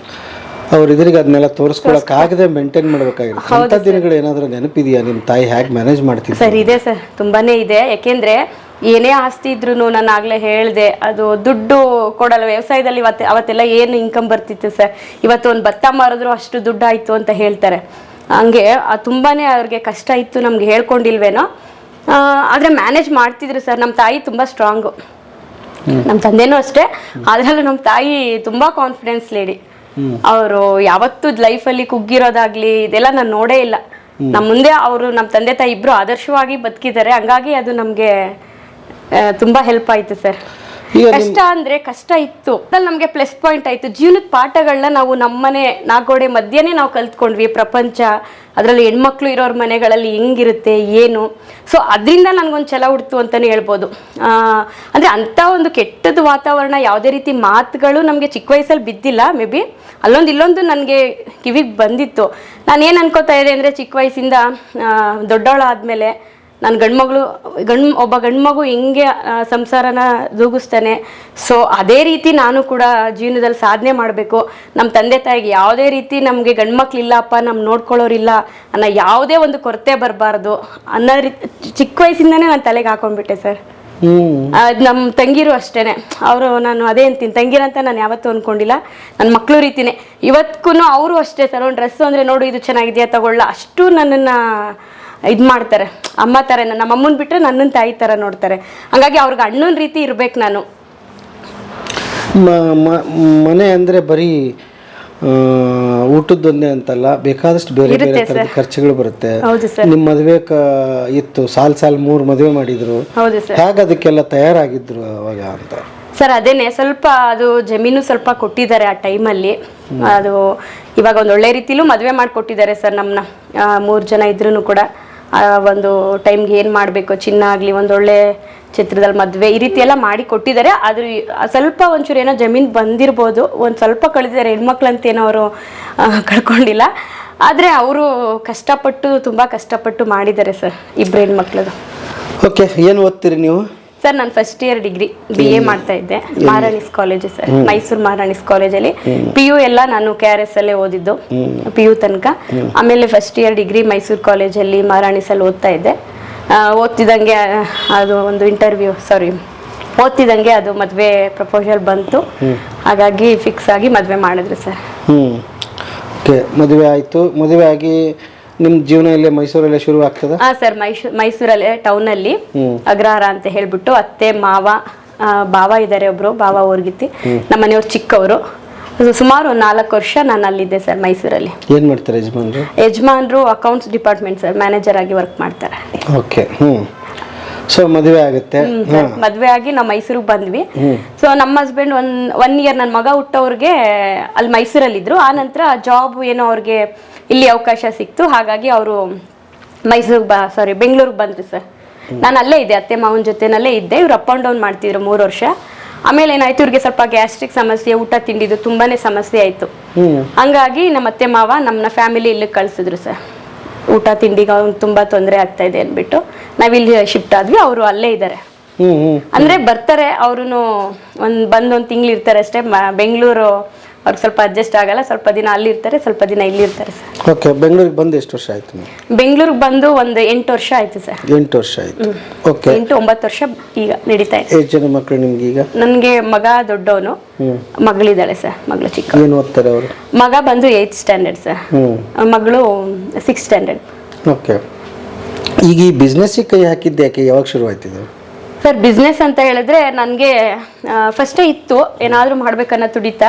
ಅವ್ರ ಎದುರಿಗೆ ಅದನ್ನೆಲ್ಲ ತೋರಿಸ್ಕೊಳಕ್ ಆಗದೆ ಮೇಂಟೈನ್ ಮಾಡ್ಬೇಕಾಗಿರುತ್ತೆ. ಅಂತ ದಿನಗಳು ಏನಾದರೂ ನೆನಪಿದೆಯಾ? ನಿಮ್ಮ ತಾಯಿ ಹೇಗೆ ಮ್ಯಾನೇಜ್ ಮಾಡ್ತಿದ್ರು? ಸರ್ ಇದೆ ಸರ್, ತುಂಬಾನೇ ಇದೆ. ಯಾಕೆಂದ್ರೆ ಏನೇ ಆಸ್ತಿ ಇದ್ರು ನಾನು ಆಗಲೇ ಹೇಳಿದೆ, ಅದು ದುಡ್ಡು ಕೊಡಲ್ಲ. ವ್ಯವಸಾಯದಲ್ಲಿ ಅವತ್ತೆಲ್ಲ ಏನು ಇನ್ಕಮ್ ಬರ್ತಿತ್ತು ಸರ್. ಇವತ್ತು ಒಂದು ಭತ್ತ ಮಾರಿದ್ರು ಅಷ್ಟು ದುಡ್ಡು ಆಯಿತು ಅಂತ ಹೇಳ್ತಾರೆ. ಹಂಗೆ ತುಂಬಾನೇ ಅವ್ರಿಗೆ ಕಷ್ಟ ಇತ್ತು, ನಮ್ಗೆ ಹೇಳ್ಕೊಂಡಿಲ್ವೇನೋ. ಆದರೆ ಮ್ಯಾನೇಜ್ ಮಾಡ್ತಿದ್ರು ಸರ್. ನಮ್ಮ ತಾಯಿ ತುಂಬ ಸ್ಟ್ರಾಂಗು, ನಮ್ಮ ತಂದೆನೂ ಅಷ್ಟೇ. ಅದರಲ್ಲೂ ನಮ್ಮ ತಾಯಿ ತುಂಬ ಕಾನ್ಫಿಡೆನ್ಸ್ ಲೇಡಿ. ಅವರು ಯಾವತ್ತೂ ಲೈಫಲ್ಲಿ ಕುಗ್ಗಿರೋದಾಗ್ಲಿ ಇದೆಲ್ಲ ನಾನು ನೋಡೇ ಇಲ್ಲ. ನಮ್ಮ ಮುಂದೆ ಅವರು, ನಮ್ಮ ತಂದೆ ತಾಯಿ ಇಬ್ಬರು ಆದರ್ಶವಾಗಿ ಬದುಕಿದ್ದಾರೆ. ಹಂಗಾಗಿ ಅದು ನಮಗೆ ತುಂಬ ಹೆಲ್ಪ್ ಆಯಿತು ಸರ್. ಕಷ್ಟ ಅಂದರೆ ಕಷ್ಟ ಇತ್ತು, ಅದ್ರಲ್ಲಿ ನಮಗೆ ಪ್ಲಸ್ ಪಾಯಿಂಟ್ ಆಯಿತು. ಜೀವನದ ಪಾಠಗಳನ್ನ ನಾವು ನಮ್ಮನೆ 4 ಗೋಡೆ ಮಧ್ಯೆನೇ ನಾವು ಕಲ್ತ್ಕೊಂಡ್ವಿ. ಪ್ರಪಂಚ, ಅದರಲ್ಲಿ ಹೆಣ್ಮಕ್ಳು ಇರೋರ ಮನೆಗಳಲ್ಲಿ ಹೆಂಗಿರುತ್ತೆ ಏನು. ಸೊ ಅದರಿಂದ ನನಗೊಂದು ಛಲ ಹುಡ್ತು ಅಂತಲೇ ಹೇಳ್ಬೋದು. ಅಂದರೆ ಅಂಥ ಒಂದು ಕೆಟ್ಟದ ವಾತಾವರಣ, ಯಾವುದೇ ರೀತಿ ಮಾತುಗಳು ನಮಗೆ ಚಿಕ್ಕ ವಯಸ್ಸಲ್ಲಿ ಬಿದ್ದಿಲ್ಲ. ಮೇ ಬಿ ಇಲ್ಲೊಂದು ನನಗೆ ಕಿವಿಗೆ ಬಂದಿತ್ತು. ನಾನೇನು ಅನ್ಕೋತಾ ಇದ್ದೆ ಅಂದರೆ, ಚಿಕ್ಕ ವಯಸ್ಸಿಂದ ದೊಡ್ಡವಳಾದಮೇಲೆ ನನ್ನ ಒಬ್ಬ ಗಂಡ್ಮಗು ಹೆಂಗೆ ಸಂಸಾರನ ದೂಗಿಸ್ತಾನೆ, ಸೊ ಅದೇ ರೀತಿ ನಾನು ಕೂಡ ಜೀವನದಲ್ಲಿ ಸಾಧನೆ ಮಾಡಬೇಕು. ನಮ್ಮ ತಂದೆ ತಾಯಿಗೆ ಯಾವುದೇ ರೀತಿ ನಮಗೆ ಗಂಡ್ಮಕ್ಳಿಲ್ಲಪ್ಪ, ನಮ್ಮ ನೋಡ್ಕೊಳ್ಳೋರಿಲ್ಲ ಅನ್ನೋ ಯಾವುದೇ ಒಂದು ಕೊರತೆ ಬರಬಾರ್ದು ಅನ್ನೋ ಚಿಕ್ಕ ವಯಸ್ಸಿಂದನೇ ನಾನು ತಲೆಗೆ ಹಾಕೊಂಡ್ಬಿಟ್ಟೆ ಸರ್. ನಮ್ಮ ತಂಗಿರು ಅಷ್ಟೇ, ಅವರು, ನಾನು ಅದೇ ಅಂತೀನಿ, ತಂಗಿರಂತ ನಾನು ಯಾವತ್ತೂ ಅಂದ್ಕೊಂಡಿಲ್ಲ. ನನ್ನ ಮಕ್ಕಳು ರೀತಿನೇ ಇವತ್ತಿಗೂ ಅವರು ಅಷ್ಟೇ ಸರ್. ಒಂದು ಡ್ರೆಸ್ಸು ಅಂದರೆ ನೋಡು ಇದು ಚೆನ್ನಾಗಿದೆಯಾ ತಗೊಳ್ಳ, ಅಷ್ಟು ನನ್ನನ್ನು ಇದು ಮಾಡ್ತಾರೆ. ಅಮ್ಮ ಥರ, ನಮ್ಮ ಅಮ್ಮನ ಬಿಟ್ಟರೆ ನನ್ನನ್ನು ತಾಯಿ ಥರ ನೋಡ್ತಾರೆ. ಹಾಗಾಗಿ ಅವ್ರಿಗೆ ಅಣ್ಣನ ರೀತಿ ಇರ್ಬೇಕು ನಾನು. ಮನೆ ಅಂದರೆ ಬರೀ ಊಟದ್ದೊಂದೇ ಅಂತಲ್ಲ, ಬೇಕಾದಷ್ಟು ಬೇರೆ ಬೇರೆ ಥರದ ಖರ್ಚುಗಳು ಬರುತ್ತೆ. ನಿಮ್ಮ ಮದುವೆ ಇತ್ತು, ಸಾಲ್ 3 ಮದುವೆ ಮಾಡಿದ್ರು, ಹೇಗೆ ಅದಕ್ಕೆಲ್ಲ ತಯಾರಾಗಿದ್ರು ಅವಾಗ ಅಂತ? ಸರ್ ಅದೇನೆ, ಸ್ವಲ್ಪ ಅದು ಜಮೀನು ಸ್ವಲ್ಪ ಕೊಟ್ಟಿದ್ದಾರೆ ಆ ಟೈಮಲ್ಲಿ. ಅದು ಇವಾಗ ಒಂದು ಒಳ್ಳೆ ರೀತಿಲೂ ಮದುವೆ ಮಾಡಿಕೊಟ್ಟಿದ್ದಾರೆ ಸರ್ ನಮ್ಮನ್ನ. 3 ಜನ ಇದ್ರೂ ಕೂಡ ಒಂದು ಟೈಮ್ಗೆ ಏನು ಮಾಡಬೇಕು, ಚಿನ್ನ ಆಗಲಿ, ಒಂದೊಳ್ಳೆ ಚಿತ್ರದಲ್ಲಿ ಮದುವೆ, ಈ ರೀತಿ ಎಲ್ಲ ಮಾಡಿ ಕೊಟ್ಟಿದ್ದಾರೆ. ಆದರೂ ಸ್ವಲ್ಪ ಒಂಚೂರು ಏನೋ ಜಮೀನು ಬಂದಿರ್ಬೋದು, ಒಂದು ಸ್ವಲ್ಪ ಕಳೆದಿದ್ದಾರೆ. ಹೆಣ್ಮಕ್ಳಂತ ಏನೋ ಅವರು ಕಳ್ಕೊಂಡಿಲ್ಲ. ಆದರೆ ಅವರು ಕಷ್ಟಪಟ್ಟು, ತುಂಬ ಕಷ್ಟಪಟ್ಟು ಮಾಡಿದ್ದಾರೆ ಸರ್, 2 ಹೆಣ್ಮಕ್ಳದು. ಓಕೆ, ಏನು ಓದ್ತೀರಿ ನೀವು? ಸರ್ ನಾನು ಫಸ್ಟ್ ಇಯರ್ ಡಿಗ್ರಿ BA ಮಾಡ್ತಾ ಇದ್ದೆ, ಮಹಾರಾಣಿಸ್ ಕಾಲೇಜ್ ಸರ್, ಮೈಸೂರು ಮಹಾರಾಣಿಸ್ ಕಾಲೇಜಲ್ಲಿ. PU ಎಲ್ಲ ನಾನು KRS ಅಲ್ಲೇ ಓದಿದ್ದು, PU ತನಕ. ಆಮೇಲೆ ಫಸ್ಟ್ ಇಯರ್ ಡಿಗ್ರಿ ಮೈಸೂರು ಕಾಲೇಜಲ್ಲಿ ಮಹಾರಾಣಿಸಲ್ಲಿ ಓದ್ತಾ ಇದ್ದೆ. ಓದ್ತಿದ್ದಂಗೆ ಅದು ಒಂದು ಓದ್ತಿದ್ದಂಗೆ ಅದು ಮದುವೆ ಪ್ರಪೋಸಲ್ ಬಂತು. ಹಾಗಾಗಿ ಫಿಕ್ಸ್ ಆಗಿ ಮದುವೆ ಮಾಡಿದ್ರು ಸರ್. ಓಕೆ, ಮದುವೆ ಆಯಿತು. ಮದುವೆ ಆಗಿ ನಿಮ್ಮ ಜೀವನ ಇಲ್ಲೇ ಮೈಸೂರಲ್ಲೇ ಶುರು ಆಗ್ತದೆ? ಹಾಂ ಸರ್, ಮೈಸೂರಲ್ಲೇ ಟೌನಲ್ಲಿ ಅಗ್ರಹಾರ ಅಂತ ಹೇಳ್ಬಿಟ್ಟು ಅತ್ತೆ ಮಾವ ಭಾವ ಇದ್ದಾರೆ, ಒಬ್ರು ಭಾವ ಊರ್ಗಿತ್ತಿ. ನಮ್ಮ ಮನೆಯವ್ರು ಚಿಕ್ಕವರು. ಸುಮಾರು 4 ವರ್ಷ ನಾನು ಅಲ್ಲಿದ್ದೆ ಸರ್ ಮೈಸೂರಲ್ಲಿ. ಏನು ಮಾಡ್ತಾರೆ ಯಜಮಾನ್ರು? ಯಜಮಾನ್ರು ಅಕೌಂಟ್ಸ್ ಡಿಪಾರ್ಟ್ಮೆಂಟ್ ಸರ್, ಮ್ಯಾನೇಜರ್ ಆಗಿ ವರ್ಕ್ ಮಾಡ್ತಾರೆ. ಓಕೆ. ಸೊ ಮದುವೆ ಆಗುತ್ತೆ. ಮದುವೆ ಆಗಿ ನಾವು ಮೈಸೂರಿಗೆ ಬಂದ್ವಿ. ಸೊ ನಮ್ಮ ಹಸ್ಬೆಂಡ್ ಒನ್ ಇಯರ್ ನನ್ನ ಮಗ ಹುಟ್ಟೋರ್ಗೆ ಅಲ್ಲಿ ಮೈಸೂರಲ್ಲಿದ್ರು. ಆ ನಂತರ ಜಾಬ್ ಏನೋ ಅವ್ರಿಗೆ ಇಲ್ಲಿ ಅವಕಾಶ ಸಿಕ್ತು. ಹಾಗಾಗಿ ಅವರು ಬೆಂಗಳೂರಿಗೆ ಬಂದ್ರು ಸರ್. ನಾನು ಅಲ್ಲೇ ಇದ್ದೆ, ಅತ್ತೆ ಮಾವನ ಜೊತೆನಲ್ಲೇ ಇದ್ದೆ. ಇವ್ರು ಅಪ್ ಆ್ಯಂಡ್ ಡೌನ್ ಮಾಡ್ತಿದ್ರು 3 ವರ್ಷ. ಆಮೇಲೆ ಏನಾಯ್ತು, ಇವ್ರಿಗೆ ಸ್ವಲ್ಪ ಗ್ಯಾಸ್ಟ್ರಿಕ್ ಸಮಸ್ಯೆ, ಊಟ ತಿಂಡಿದ್ದು ತುಂಬಾನೇ ಸಮಸ್ಯೆ ಆಯ್ತು. ಹಂಗಾಗಿ ನಮ್ಮ ಅತ್ತೆ ಮಾವ ನಮ್ಮನ್ನ ಫ್ಯಾಮಿಲಿ ಇಲ್ಲಿಗೆ ಕಳ್ಸಿದ್ರು ಸರ್. ಊಟ ತಿಂಡಿಗೆ ಅವ್ನು ತುಂಬಾ ತೊಂದರೆ ಆಗ್ತಾ ಇದೆ ಅಂದ್ಬಿಟ್ಟು ನಾವಿಲ್ಲಿ ಶಿಫ್ಟ್ ಆದ್ವಿ. ಅವರು ಅಲ್ಲೇ ಇದ್ದಾರೆ. ಅಂದ್ರೆ ಬರ್ತಾರೆ ಅವರು, ಒಂದು ತಿಂಗಳು ಇರ್ತಾರೆ ಅಷ್ಟೇ. ಬೆಂಗಳೂರು ಅವ್ರಿಗೆ ಸ್ವಲ್ಪ ಅಡ್ಜಸ್ಟ್ ಆಗಲ್ಲ. ಸ್ವಲ್ಪ ದಿನ ಅಲ್ಲಿ ಇರ್ತಾರೆ, ಸ್ವಲ್ಪ ದಿನ ಇಲ್ಲಿ ಇರ್ತಾರೆ ಸರ್. ಓಕೆ. ಬೆಂಗಳೂರಿಗೆ ಬಂದು ಎಷ್ಟು ವರ್ಷ ಆಯ್ತು? ಬೆಂಗಳೂರಿಗೆ ಬಂದು ಒಂದು 8 ವರ್ಷ ಆಯ್ತು ಸರ್. 8 ವರ್ಷ ಆಯ್ತು. ಓಕೆ. 8-9 ವರ್ಷ ಈಗ ನಡೀತಾ ಇದೆ. ಎಷ್ಟು ಜನ ಮಕ್ಕಳು ನಿಮ್ಗೆ ಈಗ? ನನಗೆ ಮಗ ದೊಡ್ಡವನು, ಮಗಳಿದ್ದಾಳೆ ಸರ್. ಮಗಳು ಚಿಕ್ಕ. ಏನು ಓದ್ತಾರೆ ಅವರು? ಮಗ ಬಂದು 8th ಸ್ಟ್ಯಾಂಡರ್ಡ್ ಸರ್, ಮಗಳು 6th ಸ್ಟ್ಯಾಂಡರ್ಡ್. ಓಕೆ. ಈಗ ಈ ಬಿಸ್ನೆಸ್ಸಿಗೆ ಕೈ ಹಾಕಿದ್ದೆ ಯಾಕೆ? ಯಾವಾಗ ಶುರು ಆಯ್ತಿದೆ ಸರ್ ಬಿಸ್ನೆಸ್ ಅಂತ ಹೇಳಿದ್ರೆ? ನನಗೆ ಫಸ್ಟೇ ಇತ್ತು ಏನಾದರೂ ಮಾಡ್ಬೇಕನ್ನೋ ತುಡಿತ.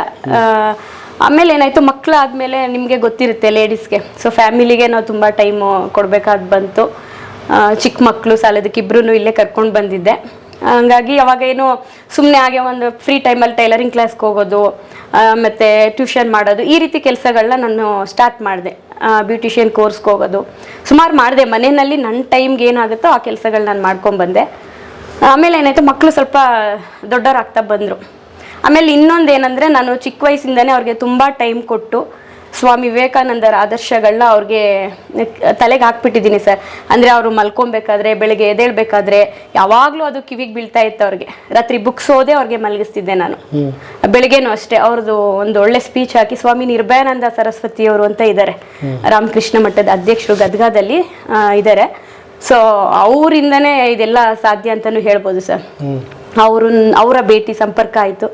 ಆಮೇಲೆ ಏನಾಯಿತು, ಮಕ್ಕಳಾದಮೇಲೆ ನಿಮಗೆ ಗೊತ್ತಿರುತ್ತೆ ಲೇಡೀಸ್ಗೆ, ಸೊ ಫ್ಯಾಮಿಲಿಗೆ ನಾವು ತುಂಬ ಟೈಮು ಕೊಡಬೇಕಾದ್ ಬಂತು. ಚಿಕ್ಕ ಮಕ್ಕಳು ಸಾಲದಕ್ಕೆ ಇಬ್ಬರೂ ಇಲ್ಲೇ ಕರ್ಕೊಂಡು ಬಂದಿದ್ದೆ. ಹಂಗಾಗಿ ಅವಾಗ ಏನು ಸುಮ್ಮನೆ ಹಾಗೆ ಒಂದು ಫ್ರೀ ಟೈಮಲ್ಲಿ ಟೈಲರಿಂಗ್ ಕ್ಲಾಸ್ಗೆ ಹೋಗೋದು, ಮತ್ತು ಟ್ಯೂಷನ್ ಮಾಡೋದು, ಈ ರೀತಿ ಕೆಲಸಗಳನ್ನ ನಾನು ಸ್ಟಾರ್ಟ್ ಮಾಡಿದೆ. ಬ್ಯೂಟಿಷಿಯನ್ ಕೋರ್ಸ್ಗೆ ಹೋಗೋದು ಸುಮಾರು ಮಾಡಿದೆ. ಮನೆಯಲ್ಲಿ ನನ್ನ ಟೈಮ್ಗೆ ಏನಾಗುತ್ತೋ ಆ ಕೆಲಸಗಳು ನಾನು ಮಾಡ್ಕೊಂಡ್ಬಂದೆ. ಆಮೇಲೆ ಏನಾಯಿತು, ಮಕ್ಕಳು ಸ್ವಲ್ಪ ದೊಡ್ಡವರಾಗ್ತಾ ಬಂದರು. ಆಮೇಲೆ ಇನ್ನೊಂದು ಏನಂದರೆ, ನಾನು ಚಿಕ್ಕ ವಯಸ್ಸಿಂದನೇ ಅವ್ರಿಗೆ ತುಂಬ ಟೈಮ್ ಕೊಟ್ಟು ಸ್ವಾಮಿ ವಿವೇಕಾನಂದರ ಆದರ್ಶಗಳನ್ನ ಅವ್ರಿಗೆ ತಲೆಗೆ ಹಾಕ್ಬಿಟ್ಟಿದ್ದೀನಿ ಸರ್. ಅಂದರೆ ಅವರು ಮಲ್ಕೊಬೇಕಾದ್ರೆ, ಬೆಳಗ್ಗೆ ಎದ್ದೇಳಬೇಕಾದ್ರೆ ಯಾವಾಗಲೂ ಅದು ಕಿವಿಗೆ ಬೀಳ್ತಾ ಇತ್ತು ಅವ್ರಿಗೆ. ರಾತ್ರಿ ಬುಕ್ಸ್ ಓದೇ ಅವ್ರಿಗೆ ಮಲಗಿಸ್ತಿದ್ದೆ ನಾನು. ಬೆಳಗ್ಗೆನೂ ಅಷ್ಟೇ ಅವ್ರದ್ದು ಒಂದು ಒಳ್ಳೆ ಸ್ಪೀಚ್ ಹಾಕಿ, ಸ್ವಾಮಿ ನಿರ್ಭಯಾನಂದ ಸರಸ್ವತಿಯವರು ಅಂತ ಇದ್ದಾರೆ, ರಾಮಕೃಷ್ಣ ಮಠದ ಅಧ್ಯಕ್ಷರು, ಗದಗದಲ್ಲಿ ಇದ್ದಾರೆ. ಸೊ ಅವರಿಂದನೇ ಇದೆಲ್ಲ ಸಾಧ್ಯ ಅಂತಲೂ ಹೇಳ್ಬೋದು ಸರ್. ಅವರ ಭೇಟಿ ಸಂಪರ್ಕ ಆಯಿತು.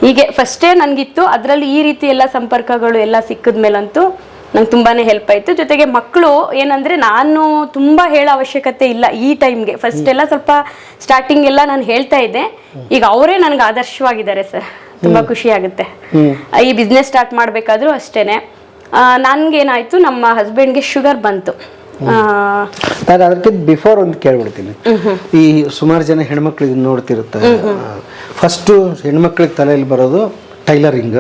ಹೀಗೆ ಫಸ್ಟೇ ನನಗಿತ್ತು. ಅದರಲ್ಲಿ ಈ ರೀತಿ ಎಲ್ಲ ಸಂಪರ್ಕಗಳು ಎಲ್ಲ ಸಿಕ್ಕಿದ ಮೇಲಂತೂ ನಂಗೆ ತುಂಬಾ ಹೆಲ್ಪ್ ಆಯಿತು. ಜೊತೆಗೆ ಮಕ್ಕಳು ಏನಂದರೆ, ನಾನು ತುಂಬ ಹೇಳೋ ಅವಶ್ಯಕತೆ ಇಲ್ಲ ಈ ಟೈಮ್ಗೆ. ಫಸ್ಟ್ ಎಲ್ಲ ಸ್ವಲ್ಪ ಸ್ಟಾರ್ಟಿಂಗ್ ಎಲ್ಲ ನಾನು ಹೇಳ್ತಾ ಇದ್ದೆ. ಈಗ ಅವರೇ ನನಗೆ ಆದರ್ಶವಾಗಿದ್ದಾರೆ ಸರ್. ತುಂಬ ಖುಷಿ ಆಗುತ್ತೆ. ಈ ಬಿಸ್ನೆಸ್ ಸ್ಟಾರ್ಟ್ ಮಾಡಬೇಕಾದ್ರೂ ಅಷ್ಟೇ. ನನಗೇನಾಯಿತು, ನಮ್ಮ ಹಸ್ಬೆಂಡ್ಗೆ ಶುಗರ್ ಬಂತು. ನಾನು ಅದಕ್ಕಿಂತ ಬಿಫೋರ್ ಒಂದು ಕೇಳ್ಬಿಡ್ತೀನಿ. ಈ ಸುಮಾರು ಜನ ಹೆಣ್ಮಕ್ಳು ಇದನ್ನ ನೋಡ್ತಿರ್ತಾರೆ. ಫಸ್ಟು ಹೆಣ್ಮಕ್ಳಿಗೆ ತಲೆಯಲ್ಲಿ ಬರೋದು ಟೈಲರಿಂಗ್,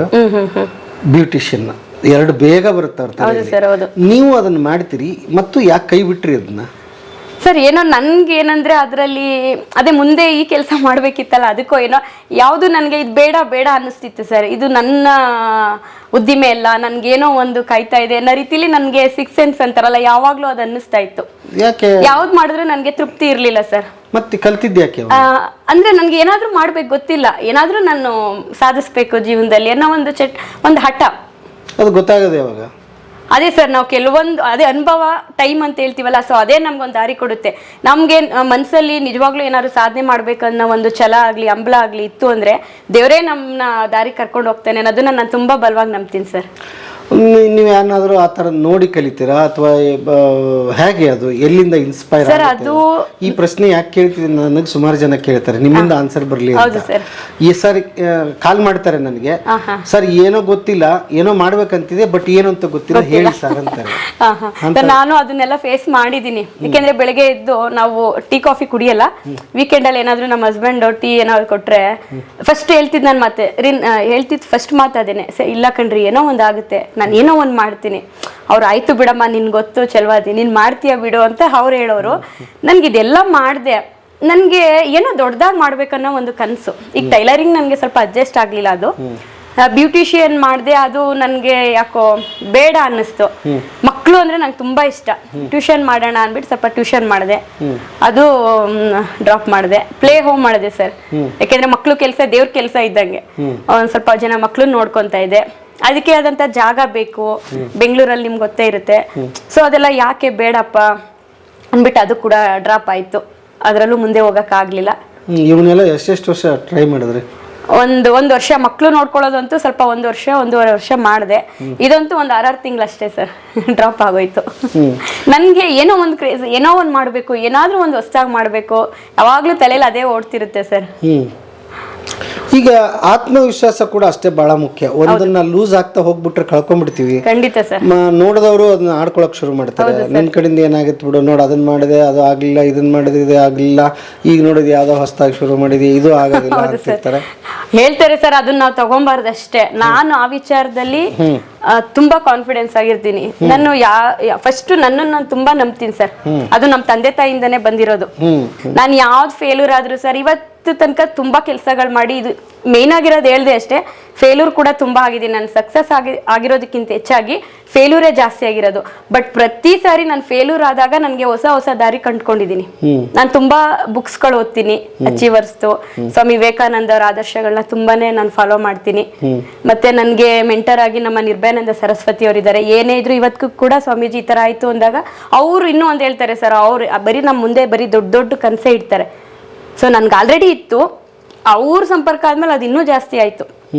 ಬ್ಯೂಟಿಷಿಯನ್, 2 ಬೇಗ ಬರುತ್ತೆ. ನೀವು ಅದನ್ನ ಮಾಡ್ತೀರಿ, ಮತ್ತು ಯಾಕೆ ಕೈ ಬಿಟ್ರಿ ಅದನ್ನ? ಸರ್ ಏನೋ ನನ್ಗೇನಂದ್ರೆ ಅದರಲ್ಲಿ ಅದೇ ಮುಂದೆ ಈ ಕೆಲಸ ಮಾಡ್ಬೇಕಿತ್ತಲ್ಲ, ಅದಕ್ಕೋ ಏನೋ ಯಾವುದು ನನಗೆ ಇದು ಬೇಡ ಬೇಡ ಅನ್ನಿಸ್ತಿತ್ತು ಸರ್. ಇದು ನನ್ನ ಉದ್ದಿಮೆ ಅಲ್ಲ, ನನ್ಗೇನೋ ಒಂದು ಕಾಯ್ತಾ ಇದೆ ಅನ್ನೋ ರೀತಿಲಿ ನನಗೆ 6th ಸೆನ್ಸ್ ಅಂತಾರಲ್ಲ, ಯಾವಾಗ್ಲೂ ಅದು ಅನ್ನಿಸ್ತಾ ಇತ್ತು. ಯಾಕೆ? ಯಾವ್ದು ಮಾಡಿದ್ರೆ ನನಗೆ ತೃಪ್ತಿ ಇರ್ಲಿಲ್ಲ ಸರ್. ಮತ್ತೆ ಕಲ್ತಿದ್ದೆ ಯಾಕೆ? ಅಂದ್ರೆ ನನ್ಗೆ ಏನಾದ್ರೂ ಮಾಡ್ಬೇಕು, ಗೊತ್ತಿಲ್ಲ, ಏನಾದ್ರೂ ನಾನು ಸಾಧಿಸ್ಬೇಕು ಜೀವನದಲ್ಲಿ ಅನ್ನೋ ಒಂದು ಹಠ. ಅದು ಗೊತ್ತಾಗದೆ ಯಾವಾಗ? ಅದೇ ಸರ್, ನಾವು ಕೆಲವೊಂದು ಅದೇ ಅನುಭವ ಟೈಮ್ ಅಂತ ಹೇಳ್ತೀವಲ್ಲ, ಸೊ ಅದೇ ನಮ್ಗೊಂದು ದಾರಿ ಕೊಡುತ್ತೆ. ನಮ್ಗೆ ಮನಸ್ಸಲ್ಲಿ ನಿಜವಾಗ್ಲೂ ಏನಾದ್ರು ಸಾಧನೆ ಮಾಡ್ಬೇಕನ್ನೋ ಒಂದು ಛಲ ಆಗಲಿ, ಹಂಬಲ ಆಗಲಿ ಇತ್ತು ಅಂದ್ರೆ ದೇವರೇ ನಮ್ಮನ್ನ ದಾರಿ ಕರ್ಕೊಂಡು ಹೋಗ್ತಾನೆ ಅನ್ನೋದನ್ನ ನಾನು ತುಂಬಾ ಬಲವಾಗಿ ನಂಬ್ತೀನಿ ಸರ್. ನೀವು ಏನಾದರೂ ಆ ಥರ ನೋಡಿ ಕಲಿತೀರಾ, ಅಥವಾ ಹೇಗೆ? ಅದು ಎಲ್ಲಿಂದ ಇನ್ಸ್ಪೈರ್ ಆಗುತ್ತೆ? ಈ ಪ್ರಶ್ನೆ ಯಾಕೆ ಕೇಳ್ತಿದ್ದೀನಿ, ನನಗೆ ಸುಮಾರು ಜನ ಕೇಳ್ತಾರೆ, ನಿಮ್ಮಿಂದ ಆನ್ಸರ್ ಬರಲಿ ಅಂತ. ಈ ಸರ್ ಕಾಲ್ ಮಾಡ್ತಾರೆ ನನಗೆ, ಸರ್ ಏನೋ ಗೊತ್ತಿಲ್ಲ, ಏನೋ ಮಾಡ್ಬೇಕಂತಿದೆ, ಬಟ್ ಏನು ಅಂತ ಗೊತ್ತಿಲ್ಲ, ಹೇಳಿ ಸರ್ ಅಂತಾರೆ. ನಾನು ಅದನ್ನೆಲ್ಲ ಫೇಸ್ ಮಾಡಿದ್ದೀನಿ. ಯಾಕೆಂದ್ರೆ ಬೆಳಗ್ಗೆ ಎದ್ದು ನಾವು ಟೀ ಕಾಫಿ ಕುಡಿಯಲ್ಲ. ವೀಕೆಂಡ್ ಅಲ್ಲಿ ಏನಾದ್ರು ನಮ್ಮ ಹಸ್ಬೆಂಡ್ ಟೀ ಏನಾದ್ರು ಕೊಟ್ರೆ ಫಸ್ಟ್ ಹೇಳ್ತಿದ್, ನಾನು ಮತ್ತೆ ಹೇಳ್ತಿದ್ ಫಸ್ಟ್ ಮಾತಾದೇನೆ, ಇಲ್ಲ ಕಣ್ರಿ ಏನೋ ಒಂದಾಗುತ್ತೆ, ನಾನು ಏನೋ ಒಂದು ಮಾಡ್ತೀನಿ. ಅವ್ರು ಆಯ್ತು ಬಿಡಮ್ಮ, ನಿನ್ ಗೊತ್ತು ಚೆಲ್ವಾದಿ, ನೀನ್ ಮಾಡ್ತೀಯ ಬಿಡು ಅಂತ ಅವ್ರು ಹೇಳೋರು. ನನ್ಗಿದೆಲ್ಲ ಮಾಡಿದೆ, ನನಗೆ ಏನೋ ದೊಡ್ಡದಾಗಿ ಮಾಡ್ಬೇಕನ್ನೋ ಒಂದು ಕನಸು. ಈಗ ಟೈಲರಿಂಗ್ ನನಗೆ ಸ್ವಲ್ಪ ಅಡ್ಜಸ್ಟ್ ಆಗಲಿಲ್ಲ, ಅದು ಬ್ಯೂಟಿಷಿಯನ್ ಮಾಡಿದೆ, ಅದು ನನಗೆ ಯಾಕೋ ಬೇಡ ಅನ್ನಿಸ್ತು. ಮಕ್ಕಳು ಅಂದರೆ ನಂಗೆ ತುಂಬ ಇಷ್ಟ. ಟ್ಯೂಷನ್ ಮಾಡೋಣ ಅಂದ್ಬಿಟ್ಟು ಸ್ವಲ್ಪ ಟ್ಯೂಷನ್ ಮಾಡಿದೆ, ಅದು ಡ್ರಾಪ್ ಮಾಡಿದೆ. ಪ್ಲೇ ಹೋಮ್ ಮಾಡಿದೆ ಸರ್, ಯಾಕೆಂದರೆ ಮಕ್ಕಳು ಕೆಲಸ ದೇವ್ರ ಕೆಲಸ ಇದ್ದಂಗೆ. ಒಂದು ಸ್ವಲ್ಪ ಜನ ಮಕ್ಕಳು ನೋಡ್ಕೊತಾ ಇದೆ. ಅದಕ್ಕೆ ಆದಂಥ ಜಾಗ ಬೇಕು ಬೆಂಗಳೂರಲ್ಲಿ, ನಿಮ್ಗೆ ಗೊತ್ತೇ ಇರುತ್ತೆ. ಸೊ ಅದೆಲ್ಲ ಯಾಕೆ ಬೇಡಪ್ಪ ಅಂದ್ಬಿಟ್ಟು ಅದು ಕೂಡ ಡ್ರಾಪ್ ಆಯಿತು. ಅದರಲ್ಲೂ ಮುಂದೆ ಹೋಗೋಕ್ಕಾಗಲಿಲ್ಲ. ಇವನ್ನೆಲ್ಲ ಎಷ್ಟೆಷ್ಟು ವರ್ಷ ಟ್ರೈ ಮಾಡಿದ್ರಿ? ಒಂದು ವರ್ಷ ಮಕ್ಕಳು ನೋಡ್ಕೊಳ್ಳೋದಂತೂ ಸ್ವಲ್ಪ ಒಂದೂವರೆ ವರ್ಷ ಮಾಡಿದೆ. ಇದಂತೂ ಒಂದು 6 ತಿಂಗಳಷ್ಟೇ ಸರ್ ಡ್ರಾಪ್ ಆಗೋಯ್ತು. ನನಗೆ ಏನೋ ಒಂದು ಕ್ರೇಜ್, ಏನೋ ಒಂದು ಮಾಡಬೇಕು, ಏನಾದರೂ ಒಂದು ಹೊಸ್ದಾಗಿ ಮಾಡಬೇಕು, ಯಾವಾಗಲೂ ತಲೆಯಲ್ಲಿ ಅದೇ ಓಡ್ತಿರುತ್ತೆ ಸರ್. ಈಗ ಆತ್ಮವಿಶ್ವಾಸ ಕೂಡ ಅಷ್ಟೇ ಬಹಳ ಮುಖ್ಯ. ಒಂದನ್ನ ಲೂಸ್ ಆಗ್ತಾ ಹೋಗ್ಬಿಟ್ರೆ ಕಳ್ಕೊಂಡ್ಬಿಡ್ತೀವಿ. ಖಂಡಿತ ಸರ್. ನೋಡಿದವರು ಅದನ್ನ ಆಡ್ಕೊಳಕ್ ಶುರು ಮಾಡ್ತಾರೆ. ನನ್ನ ಕಡೆಯಿಂದ ಏನಾಗುತ್ತೆ ಬಿಡು, ನೋಡು ಅದನ್ನ ಮಾಡಿದೆ ಅದು ಆಗ್ಲಿಲ್ಲ, ಇದನ್ನ ಮಾಡಿದ್ರೆ ಇದು ಆಗ್ಲಿಲ್ಲ, ಈಗ ನೋಡಿದ್ವಿ ಯಾವ್ದೋ ಹೊಸದಾಗಿ ಶುರು ಮಾಡಿದ್ವಿ ಇದು ಆಗೋದಿಲ್ಲ ಅಂತಿರ್ತಾರೆ. ಹೇಳ್ತಾರೆ ಸರ್, ಅದನ್ನ ನಾವು ತಗೊಂಬಾರ್ದಷ್ಟೇ. ನಾನು ಆ ವಿಚಾರದಲ್ಲಿ ತುಂಬಾ ಕಾನ್ಫಿಡೆನ್ಸ್ ಆಗಿರ್ತೀನಿ. ನಾನು ಫಸ್ಟ್ ನನ್ನನ್ನು ನಾನು ತುಂಬಾ ನಂಬ್ತೀನಿ ಸರ್. ಅದು ನಮ್ಮ ತಂದೆ ತಾಯಿಯಿಂದನೇ ಬಂದಿರೋದು. ನಾನು ಯಾವ್ದು ಫೇಲ್ಯೂರ್ ಆದ್ರೂ ಸರ್, ಇವತ್ತು ತನಕ ತುಂಬಾ ಕೆಲಸಗಳು ಮಾಡಿ, ಇದು ಮೇನ್ ಆಗಿರೋದು ಹೇಳ್ದೆ ಅಷ್ಟೇ, ಫೇಲ್ಯೂರ್ ಕೂಡ ತುಂಬಾ ಆಗಿದೆ. ನಾನು ಸಕ್ಸಸ್ ಆಗಿರೋದಕ್ಕಿಂತ ಹೆಚ್ಚಾಗಿ ಫೇಲ್ಯೂರೇ ಜಾಸ್ತಿ ಆಗಿರೋದು. ಬಟ್ ಪ್ರತಿ ಸಾರಿ ನಾನು ಫೇಲ್ಯೂರ್ ಆದಾಗ ನನಗೆ ಹೊಸ ದಾರಿ ಕಂಡುಕೊಂಡಿದ್ದೀನಿ. ನಾನು ತುಂಬಾ ಬುಕ್ಸ್ಗಳು ಓದ್ತೀನಿ, ಅಚೀವರ್ಸ್ದು, ಸ್ವಾಮಿ ವಿವೇಕಾನಂದ ಅವರ ಆದರ್ಶಗಳನ್ನ ತುಂಬಾನೇ ನಾನು ಫಾಲೋ ಮಾಡ್ತೀನಿ. ಮತ್ತೆ ನನಗೆ ಮೆಂಟರ್ ಆಗಿ ನಮ್ಮ ನಿರ್ಭಯಾನಂದ ಸರಸ್ವತಿ ಅವರಿದ್ದಾರೆ. ಏನೇ ಇದ್ರು ಇವತ್ತಿಗೂ ಕೂಡ ಸ್ವಾಮೀಜಿ ಈ ತರ ಆಯ್ತು ಅಂದಾಗ ಅವ್ರು ಇನ್ನೂ ಒಂದು ಹೇಳ್ತಾರೆ ಸರ್, ಅವ್ರು ಬರೀ ನಮ್ಮ ಮುಂದೆ ಬರೀ ದೊಡ್ಡ ಕನಸೇ ಇಡ್ತಾರೆ. ಸೊ ನನ್ಗೆ ಆಲ್ರೆಡಿ ಇತ್ತು, ಅವ್ರ ಸಂಪರ್ಕ ಆದ್ಮೇಲೆ ಅದು ಇನ್ನೂ ಜಾಸ್ತಿ ಆಯ್ತು.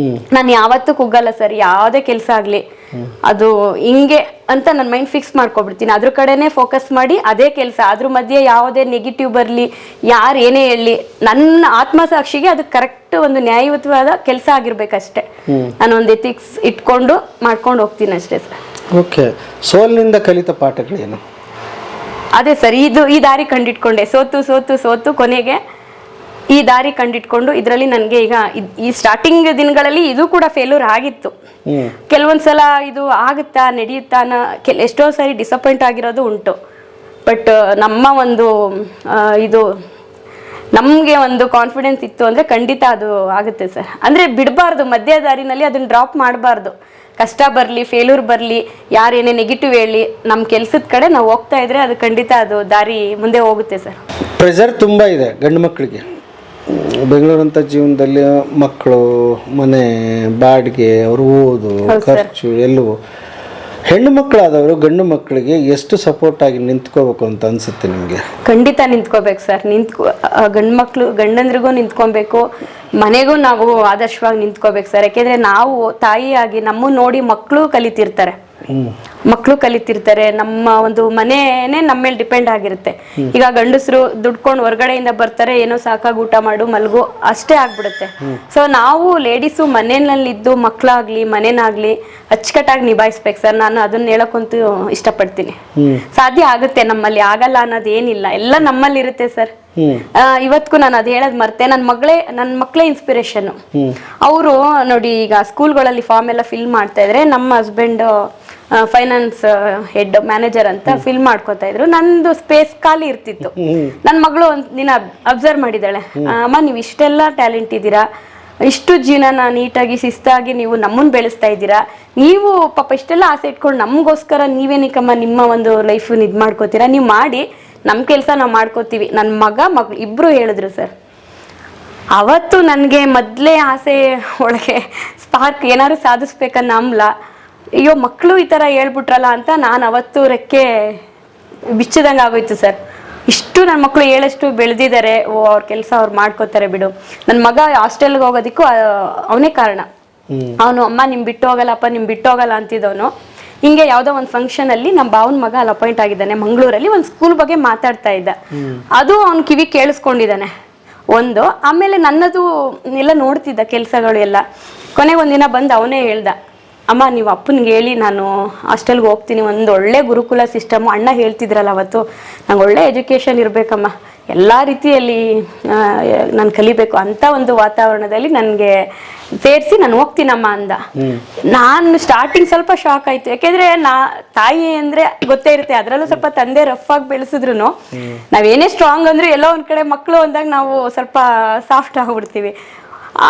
ನಾನು ಯಾವತ್ತೂ ಕುಗ್ಗಲ್ಲ ಸರ್, ಯಾವುದೇ ಕೆಲಸ ಆಗ್ಲಿ ಅದು ಹಿಂಗೆ ಅಂತ ನನ್ನ ಮೈಂಡ್ ಫಿಕ್ಸ್ ಮಾಡ್ಕೊಬಿಡ್ತೀನಿ. ಅದ್ರ ಕಡೆನೆ ಫೋಕಸ್ ಮಾಡಿ ಅದೇ ಕೆಲಸ. ಅದ್ರ ಮಧ್ಯೆ ಯಾವುದೇ ನೆಗೆಟಿವ್ ಬರಲಿ, ಯಾರು ಏನೇ ಹೇಳಲಿ, ನನ್ನ ಆತ್ಮಸಾಕ್ಷಿಗೆ ಅದು ಕರೆಕ್ಟ್ ಒಂದು ನ್ಯಾಯಯುತವಾದ ಕೆಲಸ ಆಗಿರ್ಬೇಕಷ್ಟೇ. ನಾನು ಒಂದು ಎಥಿಕ್ಸ್ ಇಟ್ಕೊಂಡು ಮಾಡ್ಕೊಂಡು ಹೋಗ್ತೀನಿ ಅಷ್ಟೇ ಸರ್. ಓಕೆ, ಸೋಲಿನಿಂದ ಕಲಿತ ಪಾಠಗಳೇನು? ಅದೇ ಸರ್, ಈ ದಾರಿ ಕಂಡಿಟ್ಕೊಂಡೆ. ಸೋತು ಕೊನೆಗೆ ಈ ದಾರಿ ಕಂಡಿಟ್ಕೊಂಡು ಇದರಲ್ಲಿ ನನಗೆ ಈಗ ಈ ಸ್ಟಾರ್ಟಿಂಗ್ ದಿನಗಳಲ್ಲಿ ಇದು ಕೂಡ ಫೇಲ್ಯೂರ್ ಆಗಿತ್ತು. ಕೆಲವೊಂದ್ಸಲ ಇದು ಆಗುತ್ತಾ ನಡೆಯುತ್ತಾ ಎಷ್ಟೋ ಸಾರಿ ಡಿಸಪಾಯಿಂಟ್ ಆಗಿರೋದು ಉಂಟು. ಬಟ್ ನಮ್ಮ ಒಂದು ಇದು ನಮಗೆ ಒಂದು ಕಾನ್ಫಿಡೆನ್ಸ್ ಇತ್ತು ಅಂದರೆ ಖಂಡಿತ ಅದು ಆಗುತ್ತೆ ಸರ್. ಅಂದರೆ ಬಿಡಬಾರ್ದು, ಮಧ್ಯ ದಾರಿನಲ್ಲಿ ಅದನ್ನು ಡ್ರಾಪ್ ಮಾಡಬಾರ್ದು. ಕಷ್ಟ ಬರಲಿ, ಫೇಲ್ಯೂರ್ ಬರಲಿ, ಯಾರೇನೇ ನೆಗೆಟಿವ್ ಹೇಳಿ, ನಮ್ಮ ಕೆಲಸದ ಕಡೆ ನಾವು ಹೋಗ್ತಾ ಇದ್ರೆ ಅದು ಖಂಡಿತ ಅದು ದಾರಿ ಮುಂದೆ ಹೋಗುತ್ತೆ ಸರ್. ಪ್ರೆಷರ್ ತುಂಬ ಇದೆ ಗಂಡು ಮಕ್ಕಳಿಗೆ. ಬೆಂಗಳೂರಂಥ ಜೀವನದಲ್ಲಿ ಮಕ್ಕಳು, ಮನೆ ಬಾಡಿಗೆ, ಅವರು ಓದು ಖರ್ಚು ಎಲ್ಲವೂ. ಹೆಣ್ಣು ಮಕ್ಕಳಾದವರು ಗಂಡು ಮಕ್ಕಳಿಗೆ ಎಷ್ಟು ಸಪೋರ್ಟ್ ಆಗಿ ನಿಂತ್ಕೋಬೇಕು ಅಂತ ಅನ್ಸುತ್ತೆ ನಿಮಗೆ? ಖಂಡಿತ ನಿಂತ್ಕೋಬೇಕು ಸರ್. ಗಂಡಂದ್ರಿಗೂ ನಿಂತ್ಕೊಬೇಕು, ಮನೆಗೂ ನಾವು ಆದರ್ಶವಾಗಿ ನಿಂತ್ಕೋಬೇಕು ಸರ್. ಯಾಕೆಂದ್ರೆ ನಾವು ತಾಯಿಯಾಗಿ ನಮ್ಮ ನೋಡಿ ಮಕ್ಕಳು ಕಲಿತಿರ್ತಾರೆ. ನಮ್ಮ ಒಂದು ಮನೆನೇ ನಮ್ಮ ಮೇಲೆ ಡಿಪೆಂಡ್ ಆಗಿರುತ್ತೆ. ಈಗ ಗಂಡಸರು ದುಡ್ಕೊಂಡು ಹೊರಗಡೆಯಿಂದ ಬರ್ತಾರೆ, ಏನೋ ಸಾಕಾಗಿ ಊಟ ಮಾಡು ಮಲ್ಗು ಅಷ್ಟೇ ಆಗ್ಬಿಡುತ್ತೆ. ಸೊ ನಾವು ಲೇಡೀಸು ಮನೆಯಲ್ಲಿದ್ದು ಮಕ್ಕಳಾಗ್ಲಿ ಮನೆನಾಗ್ಲಿ ಅಚ್ಚುಕಟ್ಟಾಗಿ ನಿಭಾಯಿಸ್ಬೇಕು ಸರ್. ನಾನು ಅದನ್ನ ಹೇಳಕ್ಕಂತೂ ಇಷ್ಟಪಡ್ತೀನಿ. ಸಾಧ್ಯ ಆಗುತ್ತೆ, ನಮ್ಮಲ್ಲಿ ಆಗಲ್ಲ ಅನ್ನೋದು ಏನಿಲ್ಲ, ಎಲ್ಲ ನಮ್ಮಲ್ಲಿ ಇರುತ್ತೆ ಸರ್. ಇವತ್ತಿಗೂ ನಾನು ಅದು ಹೇಳೋದು ಮರ್ತೆ. ನನ್ನ ಮಕ್ಕಳೇ ಇನ್ಸ್ಪಿರೇಷನ್. ಅವರು ನೋಡಿ, ಈಗ ಸ್ಕೂಲ್ಗಳಲ್ಲಿ ಫಾರ್ಮ್ ಎಲ್ಲ ಫಿಲ್ ಮಾಡ್ತಾ ಇದ್ರೆ ನಮ್ಮ ಹಸ್ಬೆಂಡ್ ಫೈನಾನ್ಸ್ ಹೆಡ್ ಮ್ಯಾನೇಜರ್ ಅಂತ ಫಿಲ್ ಮಾಡ್ಕೋತಾ ಇದ್ರು. ನಂದು ಸ್ಪೇಸ್ ಖಾಲಿ ಇರ್ತಿತ್ತು. ನನ್ನ ಮಗಳು ಒಂದ್ ದಿನ ಅಬ್ಸರ್ವ್ ಮಾಡಿದಾಳೆ, ಅಮ್ಮ ನೀವು ಇಷ್ಟೆಲ್ಲ ಟ್ಯಾಲೆಂಟ್ ಇದ್ದೀರಾ, ಇಷ್ಟು ಜೀವನ ನೀಟಾಗಿ ಶಿಸ್ತಾಗಿ ನೀವು ನಮ್ಮನ್ನ ಬೆಳೆಸ್ತಾ ಇದ್ದೀರಾ, ನೀವು ಪಾಪ ಇಷ್ಟೆಲ್ಲ ಆಸೆ ಇಟ್ಕೊಂಡು ನಮಗೋಸ್ಕರ ನೀವೇನಿಕಮ್ಮ ನಿಮ್ಮ ಒಂದು ಲೈಫ್ ಇದು ಮಾಡ್ಕೋತೀರಾ, ನೀವು ಮಾಡಿ, ನಮ್ಮ ಕೆಲಸ ನಾವು ಮಾಡ್ಕೋತೀವಿ. ನನ್ನ ಮಗಳು ಇಬ್ರು ಹೇಳಿದ್ರು ಸರ್. ಅವತ್ತು ನನಗೆ ಮೊದಲೇ ಆಸೆ ಒಳಗೆ ಸ್ಪಾರ್ಕ್ ಏನಾದ್ರು ಸಾಧಿಸ್ಬೇಕನ್ನ ಅಂಬ್ಲ, ಅಯ್ಯೋ ಮಕ್ಕಳು ಈ ಥರ ಹೇಳ್ಬಿಟ್ರಲ್ಲ ಅಂತ ನಾನು ಅವತ್ತು ರೆಕ್ಕೆ ಬಿಚ್ಚದಂಗೆ ಆಗೋಯ್ತು ಸರ್. ಇಷ್ಟು ನನ್ನ ಮಕ್ಕಳು ಹೇಳಷ್ಟು ಬೆಳೆದಿದ್ದಾರೆ, ಅವ್ರ ಕೆಲಸ ಅವ್ರು ಮಾಡ್ಕೋತಾರೆ ಬಿಡು. ನನ್ನ ಮಗ ಹಾಸ್ಟೆಲ್ಗೆ ಹೋಗೋದಕ್ಕೂ ಅವನೇ ಕಾರಣ. ಅವನು ಅಮ್ಮ ನಿಮ್ ಬಿಟ್ಟು ಹೋಗಲ್ಲಪ್ಪ, ನಿಮ್ ಬಿಟ್ಟು ಹೋಗಲ್ಲ ಅಂತಿದ್ದವನು. ಹಿಂಗೆ ಯಾವುದೋ ಒಂದು ಫಂಕ್ಷನ್ ಅಲ್ಲಿ ನಮ್ಮ ಬಾವನ ಮಗ ಅಲ್ಲಿ ಅಪಾಯಿಂಟ್ ಆಗಿದ್ದಾನೆ ಮಂಗಳೂರಲ್ಲಿ. ಒಂದು ಸ್ಕೂಲ್ ಬಗ್ಗೆ ಮಾತಾಡ್ತಾ ಇದ್ದ, ಅದು ಅವ್ನ ಕಿವಿ ಕೇಳಿಸ್ಕೊಂಡಿದ್ದಾನೆ ಒಂದು. ಆಮೇಲೆ ನನ್ನದು ಎಲ್ಲ ನೋಡ್ತಿದ್ದ ಕೆಲಸಗಳು ಎಲ್ಲ. ಕೊನೆಗೆ ಒಂದಿನ ಬಂದು ಅವನೇ ಹೇಳ್ದ, ಅಮ್ಮ ನೀವು ಅಪ್ಪನಿಗೆ ಹೇಳಿ ನಾನು ಹಾಸ್ಟೆಲ್ಗೆ ಹೋಗ್ತೀನಿ, ಒಂದು ಒಳ್ಳೆ ಗುರುಕುಲ ಸಿಸ್ಟಮು ಅಣ್ಣ ಹೇಳ್ತಿದ್ರಲ್ಲ ಅವತ್ತು, ನಂಗೆ ಒಳ್ಳೆ ಎಜುಕೇಷನ್ ಇರಬೇಕಮ್ಮ, ಎಲ್ಲ ರೀತಿಯಲ್ಲಿ ನಾನು ಕಲಿಬೇಕು ಅಂತ ಒಂದು ವಾತಾವರಣದಲ್ಲಿ ನನಗೆ ಸೇರಿಸಿ ನಾನು ಹೋಗ್ತೀನಮ್ಮ ಅಂದ. ನಾನು ಸ್ಟಾರ್ಟಿಂಗ್ ಸ್ವಲ್ಪ ಶಾಕ್ ಆಯ್ತು. ಯಾಕೆಂದ್ರೆ ತಾಯಿ ಅಂದ್ರೆ ಗೊತ್ತೇ ಇರುತ್ತೆ, ಅದರಲ್ಲೂ ಸ್ವಲ್ಪ ತಂದೆ ರಫ್ ಆಗಿ ಬೆಳೆಸಿದ್ರು ನಾವೇನೇ ಸ್ಟ್ರಾಂಗ್ ಅಂದ್ರೆ ಎಲ್ಲೋ ಒಂದ್ ಕಡೆ ಮಕ್ಕಳು ಅಂದಾಗ ನಾವು ಸ್ವಲ್ಪ ಸಾಫ್ಟ್ ಆಗ್ಬಿಡ್ತೀವಿ.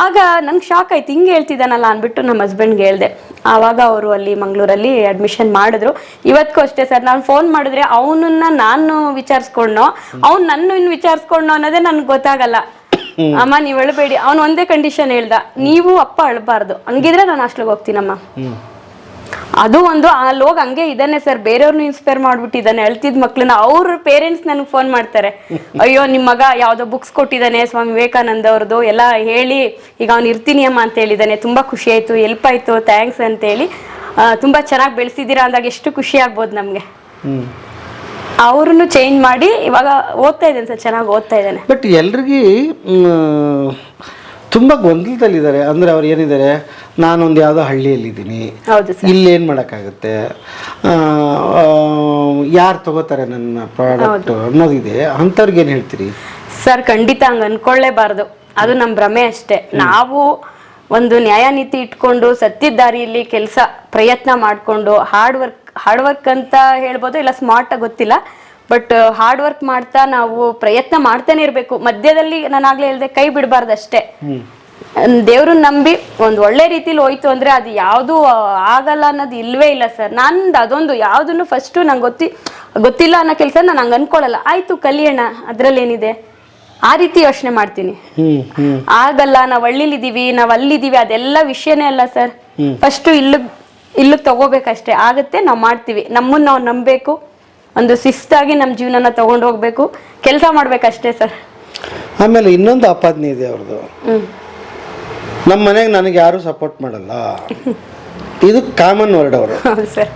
ಆಗ ನನ್ಗೆ ಶಾಕ್ ಆಯ್ತು, ಹಿಂಗೆ ಹೇಳ್ತಿದ್ದಾನಲ್ಲ ಅಂದ್ಬಿಟ್ಟು ನಮ್ಮ ಹಸ್ಬೆಂಡ್ಗೆ ಹೇಳ್ದೆ. ಆವಾಗ ಅವರು ಅಲ್ಲಿ ಮಂಗಳೂರಲ್ಲಿ ಅಡ್ಮಿಷನ್ ಮಾಡಿದ್ರು. ಇವತ್ತಿಗೂ ಅಷ್ಟೇ ಸರ್, ನಾನು ಫೋನ್ ಮಾಡಿದ್ರೆ ಅವನನ್ನ ನಾನು ವಿಚಾರಿಸ್ಕೊಂಡೋ ಅವ್ನು ನನ್ನ ಇನ್ನು ವಿಚಾರಿಸ್ಕೊಂಡೋ ಅನ್ನೋದೇ ನನ್ಗೆ ಗೊತ್ತಾಗಲ್ಲ. ಅಮ್ಮ ನೀವು ಅಳಬೇಡಿ, ಅವನು ಒಂದೇ ಕಂಡೀಷನ್ ಹೇಳ್ದ, ನೀವು ಅಪ್ಪ ಅಳಬಾರ್ದು, ಹಂಗಿದ್ರೆ ನಾನು ಹಾಸ್ಟೆಲ್ಗೆ ಹೋಗ್ತೀನಮ್ಮ. ಅದು ಒಂದು ಆ ಲೋಗ್ ಹಂಗೆ ಇದಾನೆ ಸರ್, ಬೇರೆಯವ್ರನ್ನ ಇನ್ಸ್ಪೈರ್ ಮಾಡ್ಬಿಟ್ಟಿದ್ದಾನೆ. ಅಳ್ತಿದ್ ಮಕ್ಳನ್ನ ಅವ್ರ ಪೇರೆಂಟ್ಸ್ ನನಗೆ ಫೋನ್ ಮಾಡ್ತಾರೆ, ಅಯ್ಯೋ ನಿಮ್ಮ ಮಗ ಯಾವ್ದೋ ಬುಕ್ಸ್ ಕೊಟ್ಟಿದ್ದಾನೆ ಸ್ವಾಮಿ ವಿವೇಕಾನಂದ ಅವ್ರದ್ದು ಎಲ್ಲ ಹೇಳಿ, ಈಗ ಅವ್ನು ಇರ್ತೀನಿ ಅಮ್ಮ ಅಂತ ಹೇಳಿದ್ದಾನೆ, ತುಂಬಾ ಖುಷಿ ಆಯ್ತು, ಹೆಲ್ಪ್ ಆಯ್ತು, ಥ್ಯಾಂಕ್ಸ್ ಅಂತ ಹೇಳಿ, ತುಂಬಾ ಚೆನ್ನಾಗಿ ಬೆಳೆಸಿದ್ದೀರಾ ಅಂದಾಗ ಎಷ್ಟು ಖುಷಿ ಆಗ್ಬೋದು ನಮ್ಗೆ. ಅವ್ರನ್ನು ಚೇಂಜ್ ಮಾಡಿ ಇವಾಗ ಓದ್ತಾ ಇದ್ದಾನೆ ಸರ್, ಚೆನ್ನಾಗಿ ಓದ್ತಾ ಇದ್ದಾನೆ. ಬಟ್ ಎಲ್ರಿಗೂ ತುಂಬ ಗೊಂದಲದಲ್ಲಿದ್ದಾರೆ. ಅಂದರೆ ಅವ್ರು ಏನಿದ್ದಾರೆ, ನಾನೊಂದು ಯಾವುದೋ ಹಳ್ಳಿಯಲ್ಲಿದ್ದೀನಿ, ಹೌದು ಸರ್, ಇಲ್ಲೇನು ಮಾಡೋಕ್ಕಾಗುತ್ತೆ, ಯಾರು ತಗೋತಾರೆ ನನ್ನ ಪ್ರಾಡಕ್ಟ್ ಅನ್ನೋದಿದೆ. ಅಂಥವ್ರಿಗೆ ಏನು ಹೇಳ್ತೀರಿ ಸರ್? ಖಂಡಿತ ಹಂಗೆ ಅನ್ಕೊಳ್ಳೇಬಾರ್ದು, ಅದು ನಮ್ಮ ಭ್ರಮೆ ಅಷ್ಟೇ. ನಾವು ಒಂದು ನ್ಯಾಯ ನೀತಿ ಇಟ್ಕೊಂಡು ಸತ್ಯದ ದಾರಿಯಲ್ಲಿ ಕೆಲಸ ಪ್ರಯತ್ನ ಮಾಡಿಕೊಂಡು ಹಾರ್ಡ್ ವರ್ಕ್ ಅಂತ ಹೇಳ್ಬೋದು, ಇಲ್ಲ ಸ್ಮಾರ್ಟ್ ಗೊತ್ತಿಲ್ಲ, ಬಟ್ ಹಾರ್ಡ್ ವರ್ಕ್ ಮಾಡ್ತಾ ನಾವು ಪ್ರಯತ್ನ ಮಾಡ್ತಾನೆ ಇರಬೇಕು. ಮಧ್ಯದಲ್ಲಿ ನಾನಾಗ್ಲೇ ಹೇಳ್ದೆ, ಕೈ ಬಿಡಬಾರ್ದು ಅಷ್ಟೇ. ದೇವ್ರನ್ನ ನಂಬಿ ಒಂದು ಒಳ್ಳೆ ರೀತಿಲಿ ಹೋಯ್ತು ಅಂದ್ರೆ ಅದು ಯಾವುದು ಆಗಲ್ಲ ಅನ್ನೋದು ಇಲ್ವೇ ಇಲ್ಲ ಸರ್. ನಂದು ಅದೊಂದು ಯಾವುದನ್ನು ಫಸ್ಟು ನಂಗೆ ಗೊತ್ತಿಲ್ಲ ಅನ್ನೋ ಕೆಲಸ ನಾನು ಹಂಗೆ ಅನ್ಕೊಳ್ಳಲ್ಲ. ಆಯ್ತು ಕಲಿಯೋಣ, ಅದ್ರಲ್ಲೇನಿದೆ, ಆ ರೀತಿ ಯೋಚನೆ ಮಾಡ್ತೀನಿ. ಆಗಲ್ಲ, ನಾವ್ ಹಳ್ಳಿಲಿದೀವಿ, ನಾವ್ ಅಲ್ಲಿದೀವಿ, ಅದೆಲ್ಲ ವಿಷಯನೇ ಅಲ್ಲ ಸರ್. ಫಸ್ಟ್ ಇಲ್ಲಿಗೆ ತಗೋಬೇಕಷ್ಟೇ, ಆಗತ್ತೆ, ನಾವು ಮಾಡ್ತೀವಿ. ನಮ್ಮನ್ನ ನಾವು ನಂಬಬೇಕು, ಒಂದು ಶಿಸ್ತಾಗಿ ನಮ್ಮ ಜೀವನನ ತಗೊಂಡು ಹೋಗ್ಬೇಕು, ಕೆಲಸ ಮಾಡ್ಬೇಕಷ್ಟೇ ಸರ್. ಆಮೇಲೆ ಇನ್ನೊಂದು ಆಪಾದನೆ ಇದೆ ಅವ್ರದ್ದು, ನಮ್ಮ ಮನೆಗೆ ನನಗೆ ಯಾರು ಸಪೋರ್ಟ್ ಮಾಡಲ್ಲ. ಇದು ಕಾಮನ್ ವರ್ಡ್ ಅವರು. ಹೌದು ಸರ್,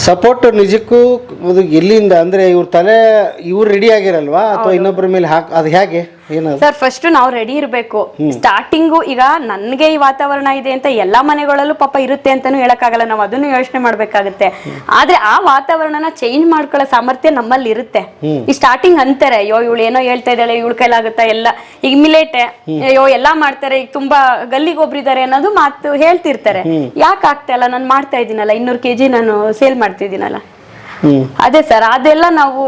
ಸಪೋರ್ಟ್ ನಿಜಕ್ಕೂ ಅದು ಎಲ್ಲಿಂದ ಅಂದರೆ ಇವ್ರು ರೆಡಿ ಆಗಿರಲ್ವಾ, ಅಥವಾ ಇನ್ನೊಬ್ಬರ ಮೇಲೆ ಅದು ಹೇಗೆ ಏನದು ಸರ್? ಫಸ್ಟ್ ನಾವು ರೆಡಿ ಇರಬೇಕು. ಸ್ಟಾರ್ಟಿಂಗು ಈಗ ನನ್ಗೆ ಈ ವಾತಾವರಣ ಇದೆ ಅಂತ ಎಲ್ಲಾ ಮನೆಗಳಲ್ಲೂ ಪಾಪ ಇರುತ್ತೆ ಅಂತಾನು ಹೇಳಕ್ಕಾಗಲ್ಲ, ನಾವು ಅದನ್ನು ಯೋಚನೆ ಮಾಡ್ಬೇಕಾಗುತ್ತೆ. ಆದ್ರೆ ಆ ವಾತಾವರಣನ ಚೇಂಜ್ ಮಾಡ್ಕೊಳ್ಳೋ ಸಾಮರ್ಥ್ಯ ನಮ್ಮಲ್ಲಿ ಇರುತ್ತೆ. ಈ ಸ್ಟಾರ್ಟಿಂಗ್ ಅಂತಾರೆ, ಅಯ್ಯೋ ಇವಳು ಏನೋ ಹೇಳ್ತಾ ಇದ್ದಾಳೆ, ಇವಳ ಕೈಲಾಗುತ್ತಾ ಎಲ್ಲ, ಈಗ ಮಿಲೇಟೆ, ಅಯ್ಯೋ ಎಲ್ಲಾ ಮಾಡ್ತಾರೆ, ಈಗ ತುಂಬಾ ಗಲ್ಲಿಗೊಬ್ರಿದ್ದಾರೆ ಅನ್ನೋದು ಮಾತು ಹೇಳ್ತಿರ್ತಾರೆ. ಯಾಕೆ ಆಗ್ತಾ ಇಲ್ಲ? ನಾನು ಮಾಡ್ತಾ ಇದ್ದೀನಲ್ಲ, 200 kg ನಾನು ಸೇಲ್ ಮಾಡ್ತಿದ್ದೀನಲ್ಲ. ಅದೇ ಸರ್, ಅದೆಲ್ಲ ನಾವು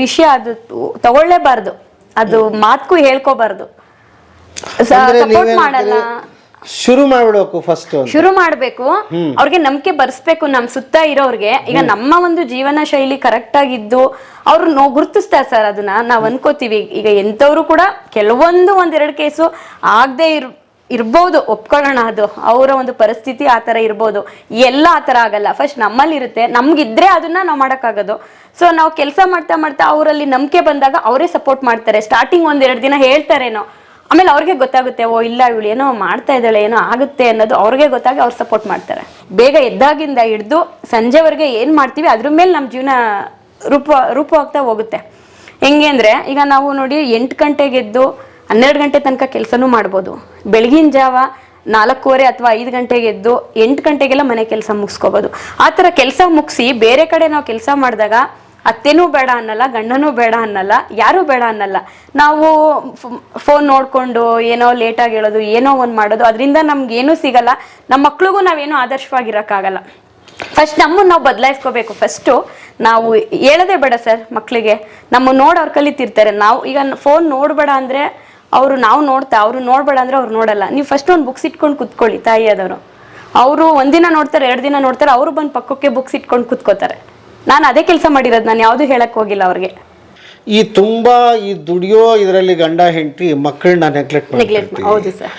ವಿಷಯ ಅದು ತಗೊಳ್ಳೇಬಾರ್ದು, ಅದು ಮಾತ್ಕು ಹೇಳ್ಕೋಬಾರ್ದು. ಸಪೋರ್ಟ್ ಮಾಡಲ್ಲ, ಶುರು ಮಾಡ್ಬಿಡ್ಬೇಕು. ಶುರು ಮಾಡ್ಬೇಕು, ಅವ್ರಿಗೆ ನಂಬಿಕೆ ಬರ್ಸ್ಬೇಕು ನಮ್ ಸುತ್ತ ಇರೋರ್ಗೆ. ಈಗ ನಮ್ಮ ಒಂದು ಜೀವನ ಶೈಲಿ ಕರೆಕ್ಟ್ ಆಗಿದ್ದು ಅವ್ರು ಗುರುತಿಸ್ತಾರೆ ಸರ್. ಅದನ್ನ ನಾವ್ ಅನ್ಕೋತೀವಿ. ಈಗ ಎಂತವ್ರು ಕೂಡ ಒಂದೆರಡು ಕೇಸು ಆಗದೆ ಇರ್ಬೋದು, ಒಪ್ಕೊಳ್ಳೋಣ, ಅದು ಅವರ ಒಂದು ಪರಿಸ್ಥಿತಿ ಆ ತರ ಇರ್ಬೋದು. ಎಲ್ಲ ಆ ತರ ಆಗಲ್ಲ. ಫಸ್ಟ್ ನಮ್ಮಲ್ಲಿ ಇರುತ್ತೆ, ನಮ್ಗಿದ್ರೆ ಅದನ್ನ ನಾವು ಮಾಡಕ್ಕಾಗೋದು. ಸೊ ನಾವು ಕೆಲಸ ಮಾಡ್ತಾ ಮಾಡ್ತಾ ಅವರಲ್ಲಿ ನಂಬಿಕೆ ಬಂದಾಗ ಅವರೇ ಸಪೋರ್ಟ್ ಮಾಡ್ತಾರೆ. ಸ್ಟಾರ್ಟಿಂಗ್ 1-2 ದಿನ ಹೇಳ್ತಾರೇನೋ, ಆಮೇಲೆ ಅವ್ರಿಗೆ ಗೊತ್ತಾಗುತ್ತೆ, ಓ ಇಲ್ಲ ಇವಳು ಏನೋ ಮಾಡ್ತಾ ಇದ್ದಾಳೆ, ಏನೋ ಆಗುತ್ತೆ ಅನ್ನೋದು ಅವ್ರಿಗೆ ಗೊತ್ತಾಗಿ ಅವ್ರು ಸಪೋರ್ಟ್ ಮಾಡ್ತಾರೆ. ಬೇಗ ಎದ್ದಾಗಿಂದ ಹಿಡ್ದು ಸಂಜೆವರೆಗೆ ಏನ್ ಮಾಡ್ತೀವಿ ಅದ್ರ ಮೇಲೆ ನಮ್ಮ ಜೀವನ ರೂಪವಾಗ್ತಾ ಹೋಗುತ್ತೆ. ಹೆಂಗೆ ಅಂದ್ರೆ, ಈಗ ನಾವು ನೋಡಿ 8 ಗಂಟೆಗೆ ಎದ್ದು 12 ಗಂಟೆ ತನಕ ಕೆಲಸನೂ ಮಾಡ್ಬೋದು. ಬೆಳಗಿನ ಜಾವ 4:15 ಅಥವಾ 5 ಗಂಟೆಗೆ ಎದ್ದು 8 ಗಂಟೆಗೆಲ್ಲ ಮನೆ ಕೆಲಸ ಮುಗಿಸ್ಕೋಬಹುದು. ಆ ಥರ ಕೆಲಸ ಮುಗಿಸಿ ಬೇರೆ ಕಡೆ ನಾವು ಕೆಲಸ ಮಾಡಿದಾಗ ಅತ್ತೆನೂ ಬೇಡ ಅನ್ನಲ್ಲ, ಗಂಡನೂ ಬೇಡ ಅನ್ನಲ್ಲ, ಯಾರೂ ಬೇಡ ಅನ್ನಲ್ಲ. ನಾವು ಫೋನ್ ನೋಡ್ಕೊಂಡು ಏನೋ ಲೇಟಾಗಿ ಹೇಳೋದು, ಏನೋ ಒಂದು ಮಾಡೋದು, ಅದರಿಂದ ನಮ್ಗೆ ಏನೂ ಸಿಗಲ್ಲ. ನಮ್ಮ ಮಕ್ಳಿಗೂ ನಾವೇನೋ ಆದರ್ಶವಾಗಿರೋಕ್ಕಾಗಲ್ಲ. ಫಸ್ಟ್ ನಮ್ಮನ್ನು ನಾವು ಬದಲಾಯಿಸ್ಕೋಬೇಕು. ಫಸ್ಟು ನಾವು ಹೇಳೋದೇ ಬೇಡ ಸರ್ ಮಕ್ಕಳಿಗೆ. ನಮ್ಮ ನೋಡಿ ಅವ್ರು ಕಲಿತಿರ್ತಾರೆ. ನಾವು ಈಗ ಫೋನ್ ನೋಡಬೇಡ ಅಂದರೆ ನಾವು ಅವ್ರು ನೋಡಬೇಡ ಅಂದರೆ ಅವ್ರು ನೋಡಲ್ಲ. ನೀವು ಫಸ್ಟ್ ಒಂದು ಬುಕ್ಸ್ ಇಟ್ಕೊಂಡು ಕುತ್ಕೊಳ್ಳಿ. ತಾಯಿ ಆದವರು ಅವರು ಒಂದಿನ ನೋಡ್ತಾರೆ, 2 ದಿನ ನೋಡ್ತಾರೆ, ಅವರು ಬಂದು ಪಕ್ಕಕ್ಕೆ ಬುಕ್ಸ್ ಇಟ್ಕೊಂಡು ಕುತ್ಕೋತಾರೆ. ನಾನು ಅದೇ ಕೆಲಸ ಮಾಡಿರೋದು, ನಾನು ಯಾವುದು ಹೇಳಕ್ ಹೋಗಿಲ್ಲ ಅವ್ರಿಗೆ. ಈ ದುಡಿಯೋ ಇದರಲ್ಲಿ ಗಂಡ ಹೆಂಡತಿ ಮಕ್ಕಳನ್ನ ನೆಗ್ಲೆಕ್ಟ್ ಮಾಡ್ತೀವಿ. ಹೌದು ಸರ್,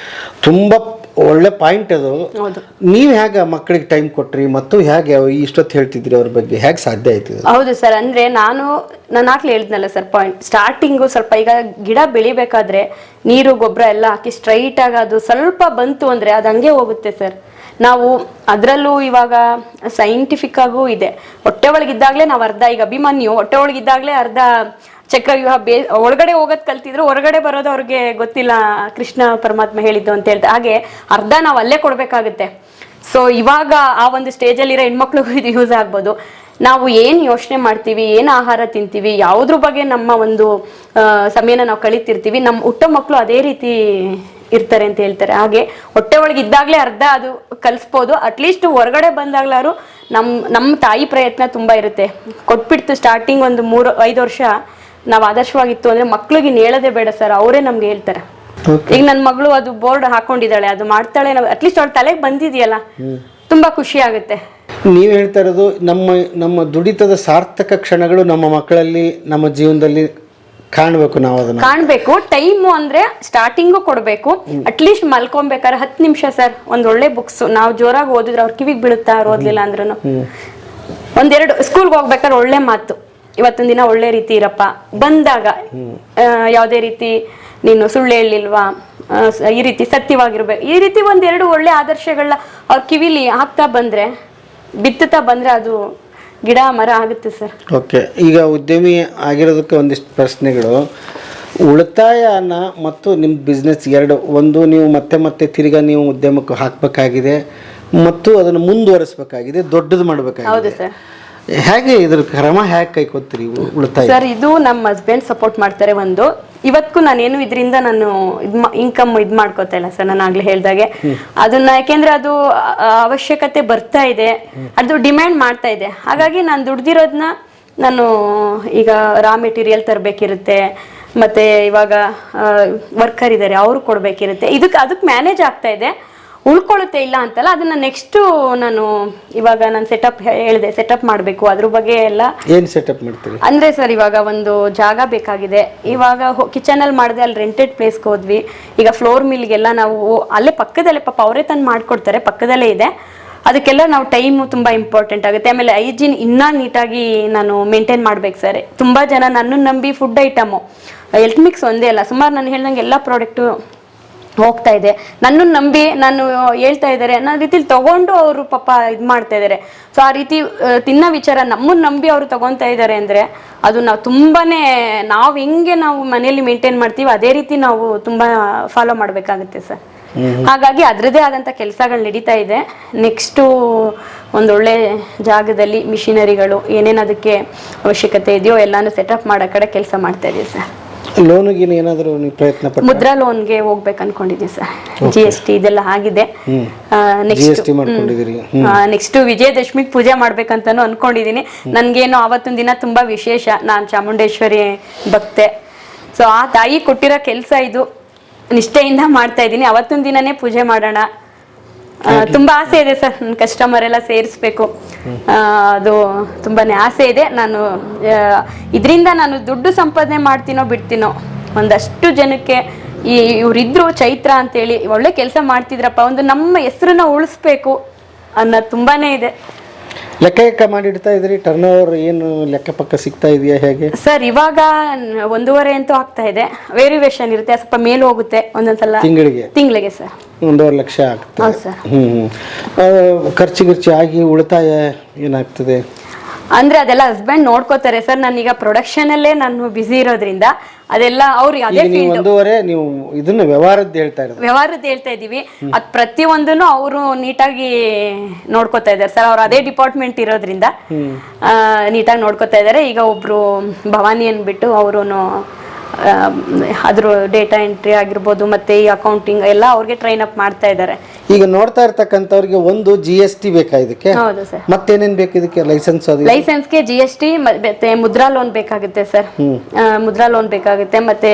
ತುಂಬಾ ಒಳ್ಳೆ ಪಾಯಿಂಟ್ ಅದು. ಹೌದು. ನೀವು ಹೇಗೆ ಮಕ್ಕಳಿಗೆ ಟೈಮ್ ಕೊಟ್ರಿ ಮತ್ತು ಹೇಗೆ ಇಷ್ಟೊತ್ತು ಹೇಳ್ತಿದ್ರಿ ಅವ್ರ ಬಗ್ಗೆ, ಹೇಗೆ ಸಾಧ್ಯ ಆಯ್ತು? ಹೌದು ಸರ್, ಅಂದ್ರೆ ನಾನು ಆಗ್ಲೇ ಹೇಳಿದ್ನಲ್ಲ ಸರ್ ಪಾಯಿಂಟ್, ಸ್ಟಾರ್ಟಿಂಗು ಸ್ವಲ್ಪ ಈಗ ಗಿಡ ಬೆಳಿಬೇಕಾದ್ರೆ ನೀರು ಗೊಬ್ಬರ ಎಲ್ಲ ಹಾಕಿ ಸ್ಟ್ರೈಟ್ ಆಗಿ ಅದು ಸ್ವಲ್ಪ ಬಂತು ಅಂದ್ರೆ ಅದು ಹಂಗೆ ಹೋಗುತ್ತೆ ಸರ್. ನಾವು ಅದರಲ್ಲೂ ಇವಾಗ ಸೈಂಟಿಫಿಕ್ ಆಗೂ ಇದೆ. ಹೊಟ್ಟೆ ಒಳಗಿದ್ದಾಗಲೇ ನಾವು ಅರ್ಧ, ಈಗ ಅಭಿಮನ್ಯು ಹೊಟ್ಟೆ ಒಳಗಿದ್ದಾಗಲೇ ಅರ್ಧ ಚಕ್ರವ್ಯೂಹ ಒಳಗಡೆ ಹೋಗೋದು ಕಲ್ತಿದ್ರು, ಹೊರಗಡೆ ಬರೋದು ಅವ್ರಿಗೆ ಗೊತ್ತಿಲ್ಲ, ಕೃಷ್ಣ ಪರಮಾತ್ಮ ಹೇಳಿದ್ದು ಅಂತ ಹೇಳ್ತಾರೆ. ಹಾಗೆ ಅರ್ಧ ನಾವು ಅಲ್ಲೇ ಕೊಡ್ಬೇಕಾಗುತ್ತೆ. ಸೊ ಇವಾಗ ಆ ಒಂದು ಸ್ಟೇಜಲ್ಲಿರೋ ಹೆಣ್ಮಕ್ಳಿಗೂ ಇದು ಯೂಸ್ ಆಗ್ಬೋದು. ನಾವು ಏನು ಯೋಚನೆ ಮಾಡ್ತೀವಿ, ಏನು ಆಹಾರ ತಿಂತೀವಿ, ಯಾವುದ್ರ ಬಗ್ಗೆ ನಮ್ಮ ಒಂದು ಸಮಯನ ನಾವು ಕಳೀತಿರ್ತೀವಿ, ನಮ್ಮ ಹುಟ್ಟೋ ಮಕ್ಕಳು ಅದೇ ರೀತಿ ಇರ್ತಾರೆ ಅಂತ ಹೇಳ್ತಾರೆ. ಹಾಗೆ ಹೊಟ್ಟೆ ಒಳಗೆ ಇದ್ದಾಗಲೇ ಅರ್ಧ ಅದು ಕಲಿಸ್ಬೋದು. ಅಟ್ಲೀಸ್ಟ್ ಹೊರಗಡೆ ಬಂದಾಗ್ಲಾರು ನಮ್ಮ ತಾಯಿ ಪ್ರಯತ್ನ ತುಂಬ ಇರುತ್ತೆ. ಕೊಟ್ಬಿಡ್ತು ಸ್ಟಾರ್ಟಿಂಗ್ ಒಂದು 3-5 ವರ್ಷ ನಾವು ಆದರ್ಶವಾಗಿತ್ತು ಅಂದ್ರೆ ಮಕ್ಳಿಗೆ ಹೇಳೋದೇ ಬೇಡ ಸರ್, ಅವರೇ ನಮ್ಗೆ ಹೇಳ್ತಾರೆ. ಈಗ ನನ್ನ ಮಗಳು ಅದು ಬೋರ್ಡ್ ಹಾಕೊಂಡಿದ್ದಾಳೆ, ಅದು ಮಾಡ್ತಾಳೆ, ನಾವು ಅಟ್ಲೀಸ್ಟ್ ಅವ್ಳ ತಲೆಗೆ ಬಂದಿದೆಯಲ್ಲ, ತುಂಬಾ ಖುಷಿ ಆಗುತ್ತೆ. ನೀವು ಹೇಳ್ತಾ ಇರೋದು ನಮ್ಮ ದುಡಿತದ ಸಾರ್ಥಕ ಕ್ಷಣಗಳು ನಮ್ಮ ಮಕ್ಕಳಲ್ಲಿ, ನಮ್ಮ ಜೀವನದಲ್ಲಿ ಕಾಣ್ಬೇಕು ನಾವು ಅದನ್ನ. ಕಾಣ್ಬೇಕು. ಟೈಮು ಅಂದ್ರೆ ಸ್ಟಾರ್ಟಿಂಗು ಕೊಡ್ಬೇಕು. ಅಟ್ಲೀಸ್ಟ್ ಮಲ್ಕೊಬೇಕಾದ್ರೆ 10 ನಿಮಿಷ ಸರ್ ಒಂದ್ ಒಳ್ಳೆ ಬುಕ್ಸ್ ನಾವು ಜೋರಾಗಿ ಓದಿದ್ರೆ ಅವ್ರ ಕಿವಿಗೆ ಬೀಳುತ್ತಾ, ಅವ್ರು ಓದ್ಲಿಲ್ಲ ಅಂದ್ರೂ ಒಂದೆರಡು ಸ್ಕೂಲ್ಗೆ ಹೋಗ್ಬೇಕಾದ್ರೆ ಒಳ್ಳೆ ಮಾತು, ಇವತ್ತೊಂದ್ ದಿನ ಒಳ್ಳೆ ರೀತಿ ಇರಪ್ಪ, ಬಂದಾಗ ಯಾವ್ದೇ ರೀತಿ ನೀನು ಸುಳ್ಳು ಹೇಳಿಲ್ವಾ, ಈ ರೀತಿ ಸತ್ಯವಾಗಿರ್ಬೇಕು, ಈ ರೀತಿ ಒಂದೆರಡು ಒಳ್ಳೆ ಆದರ್ಶಗಳನ್ನ ಅವ್ರ ಕಿವಿಲಿ ಹಾಕ್ತಾ ಬಂದ್ರೆ, ಬಿತ್ತುತ್ತಾ ಬಂದ್ರೆ ಅದು ಗಿಡ ಮರ ಆಗುತ್ತೆ ಸರ್. ಓಕೆ, ಈಗ ಉದ್ಯಮಿ ಆಗಿರೋದಕ್ಕೆ ಒಂದಿಷ್ಟು ಪ್ರಶ್ನೆಗಳು. ಉಳಿತಾಯನ ಮತ್ತು ನಿಮ್ಮ ಬಿಸ್ನೆಸ್ ಎರಡು, ಒಂದು ನೀವು ಮತ್ತೆ ಮತ್ತೆ ತಿರ್ಗಾ ನೀವು ಉದ್ಯಮಕ್ಕೆ ಹಾಕಬೇಕಾಗಿದೆ ಮತ್ತು ಅದನ್ನು ಮುಂದುವರಿಸಬೇಕಾಗಿದೆ, ದೊಡ್ಡದು ಹೌದು ಮಾಡಬೇಕಾಗಿದೆ. ಸರ್. ಹೇಗೆ ಇದ್ರ ಕ್ರಮ ಹೇಗೆ ಕೈಕೊತ್ತೀರಿ ಉಳಿತಾಯ? ಸರ್ ಇದು ನಮ್ಮ ಹಸ್ಬೆಂಡ್ ಸಪೋರ್ಟ್ ಮಾಡ್ತಾರೆ. ಒಂದು ಇವತ್ತು ನಾನೇನು ಇದರಿಂದ ನಾನು ಇನ್ಕಮ್ ಮಾಡ್ಕೋತಾ ಇಲ್ಲ ಸರ್, ನಾನು ಆಗ್ಲೇ ಹೇಳ್ದಾಗೆ. ಅದನ್ನ ಯಾಕೆಂದ್ರೆ ಅದು ಅವಶ್ಯಕತೆ ಬರ್ತಾ ಇದೆ, ಅದು ಡಿಮ್ಯಾಂಡ್ ಮಾಡ್ತಾ ಇದೆ. ಹಾಗಾಗಿ ನಾನು ದುಡ್ದಿರೋದನ್ನ ನಾನು ಈಗ ರಾ ಮೆಟೀರಿಯಲ್ ತರಬೇಕಿರುತ್ತೆ, ಮತ್ತೆ ಇವಾಗ ವರ್ಕರ್ ಇದ್ದಾರೆ ಅವ್ರು ಕೊಡ್ಬೇಕಿರುತ್ತೆ. ಅದಕ್ಕೆ ಮ್ಯಾನೇಜ್ ಆಗ್ತಾ ಇದೆ, ಉಳ್ಕೊಳ್ಳುತ್ತೆ ಇಲ್ಲ ಅಂತಲ್ಲ. ಅದನ್ನ ನೆಕ್ಸ್ಟ್ ನಾನು ಇವಾಗ ನಾನು ಸೆಟಪ್ ಮಾಡಬೇಕು, ಅದ್ರ ಬಗ್ಗೆ ಎಲ್ಲ. ಏನು ಸೆಟಪ್ ಮಾಡ್ತೀರಿ ಅಂದ್ರೆ ಸರ್ ಇವಾಗ ಒಂದು ಜಾಗ ಬೇಕಾಗಿದೆ. ಇವಾಗ ಕಿಚನ್ ಅಲ್ಲಿ ಮಾಡಿದೆ, ಅಲ್ಲಿ ರೆಂಟೆಡ್ ಪ್ಲೇಸ್ಗೆ ಹೋದ್ವಿ. ಈಗ ಫ್ಲೋರ್ ಮಿಲ್ಗೆಲ್ಲ ನಾವು ಅಲ್ಲೇ ಪಕ್ಕದಲ್ಲೇ, ಪಾಪ ಅವರೇ ತಂದು ಮಾಡ್ಕೊಡ್ತಾರೆ, ಪಕ್ಕದಲ್ಲೇ ಇದೆ. ಅದಕ್ಕೆಲ್ಲ ನಾವು ಟೈಮು ತುಂಬ ಇಂಪಾರ್ಟೆಂಟ್ ಆಗುತ್ತೆ. ಆಮೇಲೆ ಹೈಜೀನ್ ಇನ್ನೂ ನೀಟಾಗಿ ನಾನು ಮೇಂಟೈನ್ ಮಾಡ್ಬೇಕು ಸರ್. ತುಂಬ ಜನ ನನ್ನನ್ನು ನಂಬಿ ಫುಡ್ ಐಟಮು, ಹೆಲ್ತ್ ಮಿಕ್ಸ್ ಒಂದೇ ಅಲ್ಲ, ಸುಮಾರು ನಾನು ಹೇಳ್ದಂಗೆ ಎಲ್ಲ ಪ್ರಾಡಕ್ಟು ಹೋಗ್ತಾ ಇದೆ. ನನ್ನನ್ನು ನಂಬಿ ನಾನು ಹೇಳ್ತಾ ಇದ್ದಾರೆ ಅನ್ನೋ ರೀತಿಲಿ ತಗೊಂಡು ಅವರು ಪಾಪ ಇದು ಮಾಡ್ತಾ ಇದ್ದಾರೆ. ಸೊ ಆ ರೀತಿ ತಿನ್ನೋ ವಿಚಾರ ನಮ್ಮನ್ನು ನಂಬಿ ಅವರು ತಗೊತಾ ಇದ್ದಾರೆ ಅಂದರೆ ಅದು ನಾವು ತುಂಬಾನೇ, ನಾವು ಹೆಂಗೆ ನಾವು ಮನೆಯಲ್ಲಿ ಮೇಂಟೈನ್ ಮಾಡ್ತೀವಿ ಅದೇ ರೀತಿ ನಾವು ತುಂಬಾ ಫಾಲೋ ಮಾಡಬೇಕಾಗುತ್ತೆ ಸರ್. ಹಾಗಾಗಿ ಅದರದೇ ಆದಂಥ ಕೆಲಸಗಳು ನಡೀತಾ ಇದೆ. ನೆಕ್ಸ್ಟು ಒಂದೊಳ್ಳೆ ಜಾಗದಲ್ಲಿ ಮಿಷಿನರಿಗಳು ಏನೇನು ಅದಕ್ಕೆ ಅವಶ್ಯಕತೆ ಇದೆಯೋ ಎಲ್ಲಾನು ಸೆಟಪ್ ಮಾಡೋ ಕಡೆ ಕೆಲಸ ಮಾಡ್ತಾ ಇದೀವಿ ಸರ್. ಲೋನಿಗೆ ಏನಾದರೂ ನೀವು ಪ್ರಯತ್ನ ಪಟ್ಟು? ಮುದ್ರಾ ಲೋನ್ಗೆ ಹೋಗ್ಬೇಕು ಅನ್ಕೊಂಡಿದ್ದೀವಿ ಸರ್. GST ಇದೆಲ್ಲ ಆಗಿದೆ. ನೆಕ್ಸ್ಟ್ ವಿಜಯದಶಮಿಗೆ ಪೂಜೆ ಮಾಡ್ಬೇಕಂತಾನು ಅನ್ಕೊಂಡಿದೀನಿ. ನನ್ಗೇನು ಆವತ್ತೊಂದು ದಿನ ತುಂಬಾ ವಿಶೇಷ, ನಾನ್ ಚಾಮುಂಡೇಶ್ವರಿ ಭಕ್ತೆ. ಸೊ ಆ ತಾಯಿ ಕೊಟ್ಟಿರೋ ಕೆಲಸ ಇದು, ನಿಷ್ಠೆಯಿಂದ ಮಾಡ್ತಾ ಇದ್ದೀನಿ. ಅವತ್ತೊಂದು ದಿನನೇ ಪೂಜೆ ಮಾಡೋಣ. ತುಂಬಾ ಆಸೆ ಇದೆ ಸರ್, ನನ್ನ ಕಸ್ಟಮರ್ ಎಲ್ಲ ಸೇರಿಸ್ಬೇಕು, ಅದು ತುಂಬಾನೇ ಆಸೆ ಇದೆ. ನಾನು ಇದರಿಂದ ನಾನು ದುಡ್ಡು ಸಂಪಾದನೆ ಮಾಡ್ತೀನೋ ಬಿಡ್ತೀನೋ, ಒಂದಷ್ಟು ಜನಕ್ಕೆ ಇವ್ರಿದ್ರು ಚೈತ್ರ ಅಂತೇಳಿ ಒಳ್ಳೆ ಕೆಲಸ ಮಾಡ್ತಿದ್ರಪ್ಪ, ಒಂದು ನಮ್ಮ ಹೆಸರನ್ನ ಉಳಿಸ್ಬೇಕು ಅನ್ನೋದು ತುಂಬಾನೇ ಇದೆ. ಲೆಕ್ಕ ಮಾಡಿಡ್ತಾ ಇದ್ರಿ? ಟರ್ನ್ ಓವರ್ ಏನು ಲೆಕ್ಕ ಪಕ್ಕ ಸಿಗ್ತಾ ಇದೆಯಾ ಹೇಗೆ ಸರ್? ಇವಾಗ 1.5 ಅಂತೂ ಆಗ್ತಾ ಇದೆ. ವೇರಿಯೇಷನ್ ಇರುತ್ತೆ, ಸ್ವಲ್ಪ ಮೇಲೆ ಹೋಗುತ್ತೆ ಒಂದೊಂದ್ಸಲ. ತಿಂಗಳಿಗೆ ಸರ್ 1.5 ಲಕ್ಷ ಆಗ್ತದೆ. ಹೌದು ಸರ್. ಖರ್ಚು ಆಗಿ ಉಳಿತಾಯ ಏನಾಗ್ತದೆ ಅಂದ್ರೆ ಅದೆಲ್ಲ ಹಸ್ಬೆಂಡ್ ನೋಡ್ಕೋತಾರೆ ಸರ್. ನಾನೀಗ ಪ್ರೊಡಕ್ಷನ್ ಅಲ್ಲೇ ನಾನು ಬಿಸಿ ಇರೋದ್ರಿಂದ ಅದೆಲ್ಲ ಅವ್ರಿಗೆ ಅದೇ ಫೀಲ್ಡ್. 1.5 ನೀವು ಇದನ್ನ ವ್ಯವಹಾರದ್ದು ಹೇಳ್ತಾ ಇದೀವಿ. ಅದ್ ಪ್ರತಿಯೊಂದನ್ನು ಅವರು ನೀಟಾಗಿ ನೋಡ್ಕೋತಾ ಇದಾರೆ ಸರ್. ಅವ್ರು ಅದೇ ಡಿಪಾರ್ಟ್ಮೆಂಟ್ ಇರೋದ್ರಿಂದ ನೀಟಾಗಿ ನೋಡ್ಕೋತಾ ಇದಾರೆ. ಈಗ ಒಬ್ರು ಭವಾನಿ ಅನ್ಬಿಟ್ಟು ಅವರು ಅದ್ರ ಡೇಟಾ ಎಂಟ್ರಿ ಆಗಿರ್ಬೋದು, ಮತ್ತೆ ಈ ಅಕೌಂಟಿಂಗ್ ಎಲ್ಲ ಅವ್ರಿಗೆ ಟ್ರೈನ್ ಅಪ್ ಮಾಡ್ತಾ ಇದ್ದಾರೆ. ಈಗ ನೋಡ್ತಾ ಇರ್ತಕ್ಕಂಥವ್ರಿಗೆ ಒಂದು GST ಬೇಕಾ ಇದಕ್ಕೆ? ಹೌದು ಸರ್. ಮತ್ತೇನೇನ್ ಬೇಕು ಇದಕ್ಕೆ? ಲೈಸೆನ್ಸ್ಗೆ GST ಮತ್ತೆ ಮುದ್ರಾ ಲೋನ್ ಬೇಕಾಗುತ್ತೆ ಸರ್. ಮುದ್ರಾ ಲೋನ್ ಬೇಕಾಗುತ್ತೆ, ಮತ್ತೆ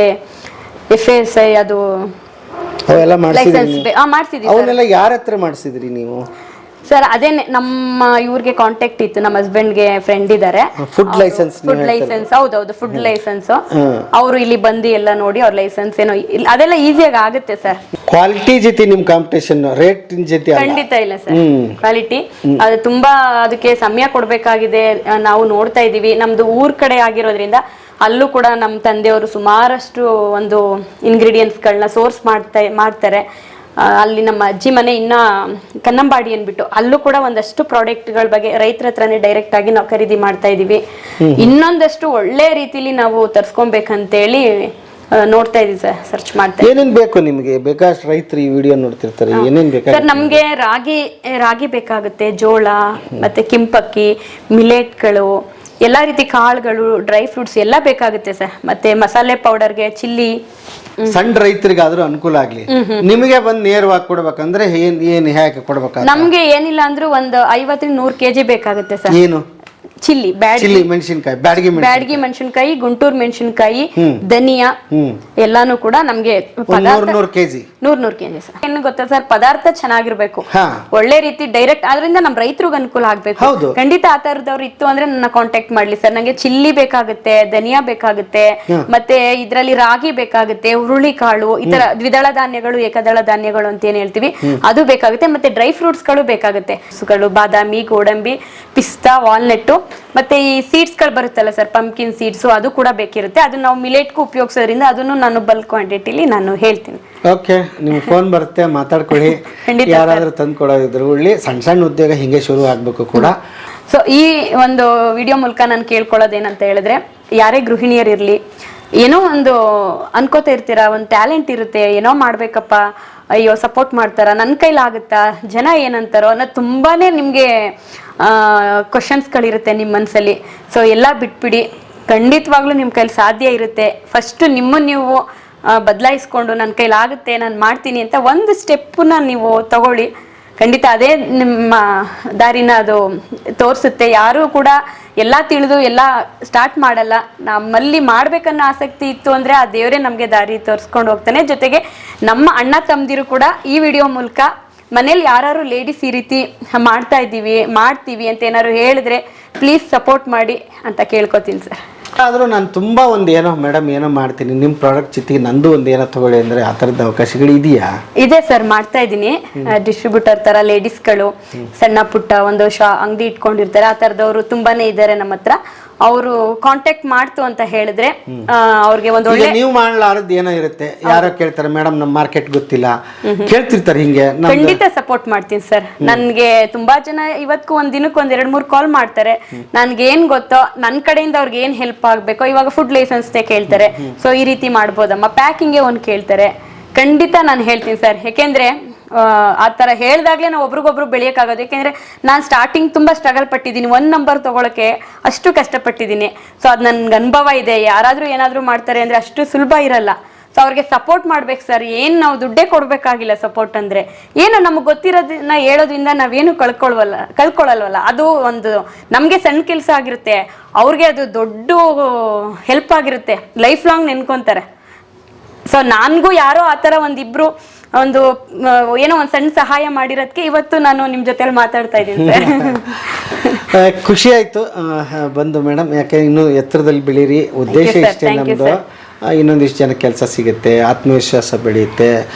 FSI ಅದು ಅವೆಲ್ಲ ಮಾಡಿಸಿದ್ವಿ. ಅವನ್ನೆಲ್ಲ ಯಾರ ಹತ್ರ ಮಾಡಿಸಿದ್ರಿ ನೀವು ಸರ್? ಅದೇ ನಮ್ಮ ಇವ್ರಿಗೆ ಕಾಂಟ್ಯಾಕ್ಟ್ ಇತ್ತು, ನಮ್ಮ ಹಸ್ಬೆಂಡ್ಗೆ ಫ್ರೆಂಡ್ ಇದ್ದಾರೆ. Food license? ಹೌದೌದು, ಫುಡ್ ಲೈಸೆನ್ಸ್. ಅವರು ಇಲ್ಲಿ ಬಂದು ಎಲ್ಲ ನೋಡಿ ಅವ್ರ ಲೈಸೆನ್ಸ್ ಏನೋ ಅದೆಲ್ಲ ಈಸಿಯಾಗಿ ಆಗುತ್ತೆ ಸರ್. ಕ್ವಾಲಿಟಿ ಜೊತೆ ನಿಮ್ ಕಾಂಪಿಟೇಷನ್ ರೇಟ್ ಜೊತೆ ಖಂಡಿತ ಇಲ್ಲ ಸರ್. ಕ್ವಾಲಿಟಿ ಅದು ತುಂಬಾ, ಅದಕ್ಕೆ ಸಮಯ ಕೊಡ್ಬೇಕಾಗಿದೆ. ನಾವು ನೋಡ್ತಾ ಇದೀವಿ, ನಮ್ದು ಊರ್ ಕಡೆ ಆಗಿರೋದ್ರಿಂದ ಅಲ್ಲೂ ಕೂಡ ನಮ್ಮ ತಂದೆಯವರು ಸುಮಾರಷ್ಟು ಒಂದು ಇಂಗ್ರೀಡಿಯೆಂಟ್ಸ್ಗಳನ್ನ ಸೋರ್ಸ್ ಮಾಡ್ತಾರೆ. ಅಲ್ಲಿ ನಮ್ಮ ಅಜ್ಜಿ ಮನೆ ಇನ್ನ ಕನ್ನಂಬಾಡಿ ಅನ್ಬಿಟ್ಟು, ಅಲ್ಲೂ ಕೂಡ ಒಂದಷ್ಟು ಪ್ರಾಡಕ್ಟ್ಗಳ ಬಗ್ಗೆ ರೈತರ ಹತ್ರನೇ ಡೈರೆಕ್ಟ್ ಆಗಿ ನಾವು ಖರೀದಿ ಮಾಡ್ತಾ ಇದೀವಿ. ಇನ್ನೊಂದಷ್ಟು ಒಳ್ಳೆ ರೀತಿಲಿ ನಾವು ತರ್ಸ್ಕೊಬೇಕಂತೇಳಿ ನೋಡ್ತಾ ಇದೀವಿ ಸರ್, ಸರ್ಚ್ ಮಾಡ್ತಾ. ಏನೇನ್ ಬೇಕು ನಿಮ್ಗೆ? ಬೇಕಾಷ್ಟು ರೈತರು ಈ ವಿಡಿಯೋ ನೋಡ್ತಿರ್ತಾರೆ, ಏನೇನ್ ಬೇಕು ಸರ್? ನಮ್ಗೆ ರಾಗಿ ಬೇಕಾಗುತ್ತೆ, ಜೋಳ, ಮತ್ತೆ ಕೆಂಪಕ್ಕಿ, ಮಿಲೆಟ್ಗಳು, ಎಲ್ಲಾ ರೀತಿ ಕಾಳುಗಳು, ಡ್ರೈ ಫ್ರೂಟ್ಸ್ ಎಲ್ಲ ಬೇಕಾಗುತ್ತೆ ಸರ್. ಮತ್ತೆ ಮಸಾಲೆ ಪೌಡರ್ಗೆ ಚಿಲ್ಲಿ. ಸಣ್ಣ ರೈತರಿಗಾದ್ರೂ ಅನುಕೂಲ ಆಗ್ಲಿ. ನಿಮಗೆ ಬಂದು ನೇರವಾಗಿ ಕೊಡ್ಬೇಕಂದ್ರೆ ಏನ್ ಹೇಗೆ ಕೊಡ್ಬೇಕು? ನಮ್ಗೆ ಏನಿಲ್ಲ ಅಂದ್ರೂ ಒಂದು 50-100 kg ಬೇಕಾಗುತ್ತೆ ಸರ್. ಏನು ಚಿಲ್ಲಿ ಚಿಲ್ಲಿ ಮೆಣಸಿನಕಾಯಿ, ಬ್ಯಾಡಗಿ ಮೆಣಸಿನಕಾಯಿ, ಗುಂಟೂರು ಮೆಣಸಿನಕಾಯಿ, ಧನಿಯಾ ಎಲ್ಲಾನು ಕೂಡ ನಮ್ಗೆ 100 ಕೆಜಿ 100 ಕೆಜಿ ಸರ್. ಏನು ಗೊತ್ತಾ ಸರ್, ಪದಾರ್ಥ ಚೆನ್ನಾಗಿರ್ಬೇಕು, ಹಾ. ಒಳ್ಳೆ ರೀತಿ ಡೈರೆಕ್ಟ್, ಅದರಿಂದ ನಮ್ ರೈತರಿಗೆ ಅನುಕೂಲ ಆಗ್ಬೇಕು. ಹೌದು. ಖಂಡಿತ ಆ ತರದವ್ರು ಇತ್ತು ಅಂದ್ರೆ ನನ್ನ ಕಾಂಟ್ಯಾಕ್ಟ್ ಮಾಡ್ಲಿ ಸರ್. ನಂಗೆ ಚಿಲ್ಲಿ ಬೇಕಾಗುತ್ತೆ, ಧನಿಯಾ ಬೇಕಾಗುತ್ತೆ, ಮತ್ತೆ ಇದ್ರಲ್ಲಿ ರಾಗಿ ಬೇಕಾಗುತ್ತೆ, ಹುರುಳಿ ಕಾಳು, ಈ ತರ ದ್ವಿದಳ ಧಾನ್ಯಗಳು, ಏಕದಳ ಧಾನ್ಯಗಳು ಅಂತ ಏನ್ ಹೇಳ್ತೀವಿ ಅದು ಬೇಕಾಗುತ್ತೆ. ಮತ್ತೆ ಡ್ರೈ ಫ್ರೂಟ್ಸ್ ಗಳು ಬೇಕಾಗುತ್ತೆ, ಬಾದಾಮಿ, ಗೋಡಂಬಿ, ಪಿಸ್ತಾ, ವಾಲ್ನಟ್, ಮತ್ತೆ ಈ ಸೀಡ್ಸ್ ಗಳು ಬರುತ್ತಲ್ಲ ಸರ್, ಪಂಪ್ಕಿನ್ ಸೀಡ್ಸ್, ಅದು ಕೂಡ ಬೇಕಿರುತ್ತೆ. ಅದು ನಾವು ಮಿಲೆಟ್ಗೂ ಉಪಯೋಗಿಸೋದ್ರಿಂದ ಅದನ್ನು ನಾನು ಬಲ್ಕ್ ಕ್ವಾಂಟಿಟಿಲಿ ನಾನು ಹೇಳ್ತೀನಿ. ಓಕೆ, ನಿಮ್ ಫೋನ್ ಬರುತ್ತೆ, ಮಾತಾಡ್ಕೊಳ್ಳಿ. ಖಂಡಿತ ಯಾರಾದ್ರೂ ತಂದು ಕೊಡೋದಿದ್ರು ಒಳ್ಳೆ ಸಣ್ಣ ಸಣ್ಣ ಉದ್ಯೋಗ ಹಿಂಗೆ ಶುರು ಆಗ್ಬೇಕು ಕೂಡ. ಸೊ ಈ ಒಂದು ವಿಡಿಯೋ ಮೂಲಕ ನಾನು ಕೇಳ್ಕೊಳ್ಳೋದೇನಂತ ಹೇಳಿದ್ರೆ, ಯಾರೇ ಗೃಹಿಣಿಯರಿರ್ಲಿ, ಏನೋ ಒಂದು ಅನ್ಕೋತಾ ಇರ್ತೀರಾ, ಒಂದು ಟ್ಯಾಲೆಂಟ್ ಇರುತ್ತೆ, ಏನೋ ಮಾಡ್ಬೇಕಪ್ಪ, ಅಯ್ಯೋ ಸಪೋರ್ಟ್ ಮಾಡ್ತಾರ, ನನ್ನ ಕೈಲಾಗುತ್ತಾ, ಜನ ಏನಂತಾರೋ ಅನ್ನೋದು ತುಂಬಾನೇ ನಿಮ್ಗೆ ಕ್ವಶನ್ಸ್ಗಳಿರುತ್ತೆ ನಿಮ್ಮ ಮನಸ್ಸಲ್ಲಿ. ಸೊ ಎಲ್ಲ ಬಿಟ್ಬಿಡಿ, ಖಂಡಿತವಾಗ್ಲೂ ನಿಮ್ಮ ಕೈಲಿ ಸಾಧ್ಯ ಇರುತ್ತೆ. ಫಸ್ಟ್ ನಿಮ್ಮನ್ನು ನೀವು ಬದಲಾಯಿಸ್ಕೊಂಡು ನನ್ನ ಕೈಲಾಗುತ್ತೆ, ನಾನು ಮಾಡ್ತೀನಿ ಅಂತ ಒಂದು ಸ್ಟೆಪ್ಪನ್ನ ನೀವು ತಗೊಳ್ಳಿ. ಖಂಡಿತ ಅದೇ ನಿಮ್ಮ ದಾರಿನ ಅದು ತೋರಿಸುತ್ತೆ. ಯಾರೂ ಕೂಡ ಎಲ್ಲ ತಿಳಿದು ಎಲ್ಲ ಸ್ಟಾರ್ಟ್ ಮಾಡಲ್ಲ. ನಮ್ಮಲ್ಲಿ ಮಾಡ್ಬೇಕನ್ನೋ ಆಸಕ್ತಿ ಇತ್ತು ಅಂದ್ರೆ ಆ ದೇವರೇ ನಮಗೆ ದಾರಿ ತೋರಿಸ್ಕೊಂಡು ಹೋಗ್ತಾನೆ. ಜೊತೆಗೆ ನಮ್ಮ ಅಣ್ಣ ತಮ್ಮದಿರು ಕೂಡ ಈ ವಿಡಿಯೋ ಮೂಲಕ ಮನೇಲಿ ಯಾರು ಲೇಡೀಸ್ ಈ ರೀತಿ ಮಾಡ್ತಾ ಇದ್ದೀವಿ, ಮಾಡ್ತೀವಿ ಅಂತ ಏನಾದ್ರು ಹೇಳಿದ್ರೆ ಪ್ಲೀಸ್ ಸಪೋರ್ಟ್ ಮಾಡಿ ಅಂತ ಕೇಳ್ಕೊತೀನಿ ಸರ್. ಆದರೂ ನಾನು ತುಂಬ ಒಂದು ಏನೋ ಮೇಡಮ್ ಏನೋ ಮಾಡ್ತೀನಿ, ನಿಮ್ಮ ಪ್ರಾಡಕ್ಟ್ ಜೊತೆಗೆ ನಂದು ಒಂದು ಏನೋ ತಗೊಳ್ಳಿ ಅಂದರೆ ಆ ಥರದ ಅವಕಾಶಗಳು ಇದೆಯಾ? ಇದೆ ಸರ್, ಮಾಡ್ತಾ ಇದ್ದೀನಿ. ಡಿಸ್ಟ್ರಿಬ್ಯೂಟರ್ ಥರ ಲೇಡೀಸ್ಗಳು ಸಣ್ಣ ಪುಟ್ಟ ಒಂದು ಅಂಗಡಿ ಇಟ್ಕೊಂಡಿರ್ತಾರೆ, ಆ ಥರದವರು ತುಂಬಾನೇ ಇದ್ದಾರೆ ನಮ್ಮ ಹತ್ರ. ಅವರು ಕಾಂಟ್ಯಾಕ್ಟ್ ಮಾಡ್ತು ಅಂತ ಹೇಳಿದ್ರೆ ಅವ್ರಿಗೆ ಒಂದು ಒಳ್ಳೆ, ನೀವು ಮಾಡಲಾರದ್ದು ಏನೋ ಇರುತ್ತೆ, ಯಾರೋ ಕೇಳ್ತಾರೆ ಮೇಡಮ್ ನಮ್ಮ ಮಾರ್ಕೆಟ್ ಗೊತ್ತಿಲ್ಲ ಕೇಳ್ತಿರ್ತಾರೆ, ಹಿಂಗೆ ಖಂಡಿತ ಸಪೋರ್ಟ್ ಮಾಡ್ತೀನಿ ಸರ್. ನನ್ಗೆ ತುಂಬಾ ಜನ ಇವತ್ತು ಒಂದ್ ದಿನಕ್ಕೆ 1-2-3 ಕಾಲ್ ಮಾಡ್ತಾರೆ. ನನ್ಗೆ ಏನ್ ಗೊತ್ತೋ, ನನ್ ಕಡೆಯಿಂದ ಅವ್ರಿಗೆ ಏನ್ ಹೆಲ್ಪ್ ಆಗ್ಬೇಕೋ, ಇವಾಗ ಫುಡ್ ಲೈಸೆನ್ಸ್ ಕೇಳ್ತಾರೆ, ಸೊ ಈ ರೀತಿ ಮಾಡ್ಬೋದಮ್ಮ, ಪ್ಯಾಕಿಂಗ್ಗೆ ಒಂದ್ ಕೇಳ್ತಾರೆ. ಖಂಡಿತ ನಾನು ಹೇಳ್ತೀನಿ ಸರ್. ಯಾಕೆಂದ್ರೆ ಆ ಥರ ಹೇಳ್ದಾಗ್ಲೇ ನಾವು ಒಬ್ರಿಗೊಬ್ರು ಬೆಳೆಯೋಕ್ಕಾಗೋದು. ಯಾಕೆಂದರೆ ನಾನು ಸ್ಟಾರ್ಟಿಂಗ್ ತುಂಬ ಸ್ಟ್ರಗಲ್ ಪಟ್ಟಿದ್ದೀನಿ, 1 ನಂಬರ್ ತೊಗೊಳಕ್ಕೆ ಅಷ್ಟು ಕಷ್ಟಪಟ್ಟಿದ್ದೀನಿ. ಸೊ ಅದು ನನ್ಗೆ ಅನುಭವ ಇದೆ. ಯಾರಾದರೂ ಏನಾದರೂ ಮಾಡ್ತಾರೆ ಅಂದರೆ ಅಷ್ಟು ಸುಲಭ ಇರಲ್ಲ. ಸೊ ಅವ್ರಿಗೆ ಸಪೋರ್ಟ್ ಮಾಡ್ಬೇಕು ಸರ್. ಏನು ನಾವು ದುಡ್ಡೇ ಕೊಡಬೇಕಾಗಿಲ್ಲ. ಸಪೋರ್ಟ್ ಅಂದರೆ ಏನು, ನಮಗೆ ಗೊತ್ತಿರೋದನ್ನ ಹೇಳೋದ್ರಿಂದ ನಾವೇನು ಕಳ್ಕೊಳ್ಳಲ್ವಲ್ಲ. ಅದು ಒಂದು ನಮಗೆ ಸಣ್ಣ ಕೆಲಸ ಆಗಿರುತ್ತೆ, ಅವ್ರಿಗೆ ಅದು ದೊಡ್ಡ ಹೆಲ್ಪ್ ಆಗಿರುತ್ತೆ, ಲೈಫ್ ಲಾಂಗ್ ನೆನ್ಕೊಂತಾರೆ. ಸೊ ನನಗೂ ಯಾರೋ ಆ ಥರ ಒಂದಿಬ್ರು ಒಂದು ಏನೋ ಒಂದು ಸಣ್ಣ ಸಹಾಯ ಮಾಡಿರೋದಕ್ಕೆ ಇವತ್ತು ನಾನು ನಿಮ್ಮ ಜೊತೆಲಿ ಮಾತಾಡ್ತಾ ಇದ್ದೀನಿ ಸರ್. ಖುಷಿ ಆಯ್ತು ಬಂದು ಮೇಡಮ್. ಯಾಕೆ ಇನ್ನೂ ಎತ್ತರದಲ್ಲಿ ಬೆಳೀರಿ, ಉದ್ದೇಶ ಇಷ್ಟೇ ನಮ್ಮದು. ಇನ್ನೊಂದಿಷ್ಟು ಜನ ಕೆಲಸ ಸಿಗುತ್ತೆ, ಆತ್ಮವಿಶ್ವಾಸ ಬೆಳೆಯುತ್ತೆ,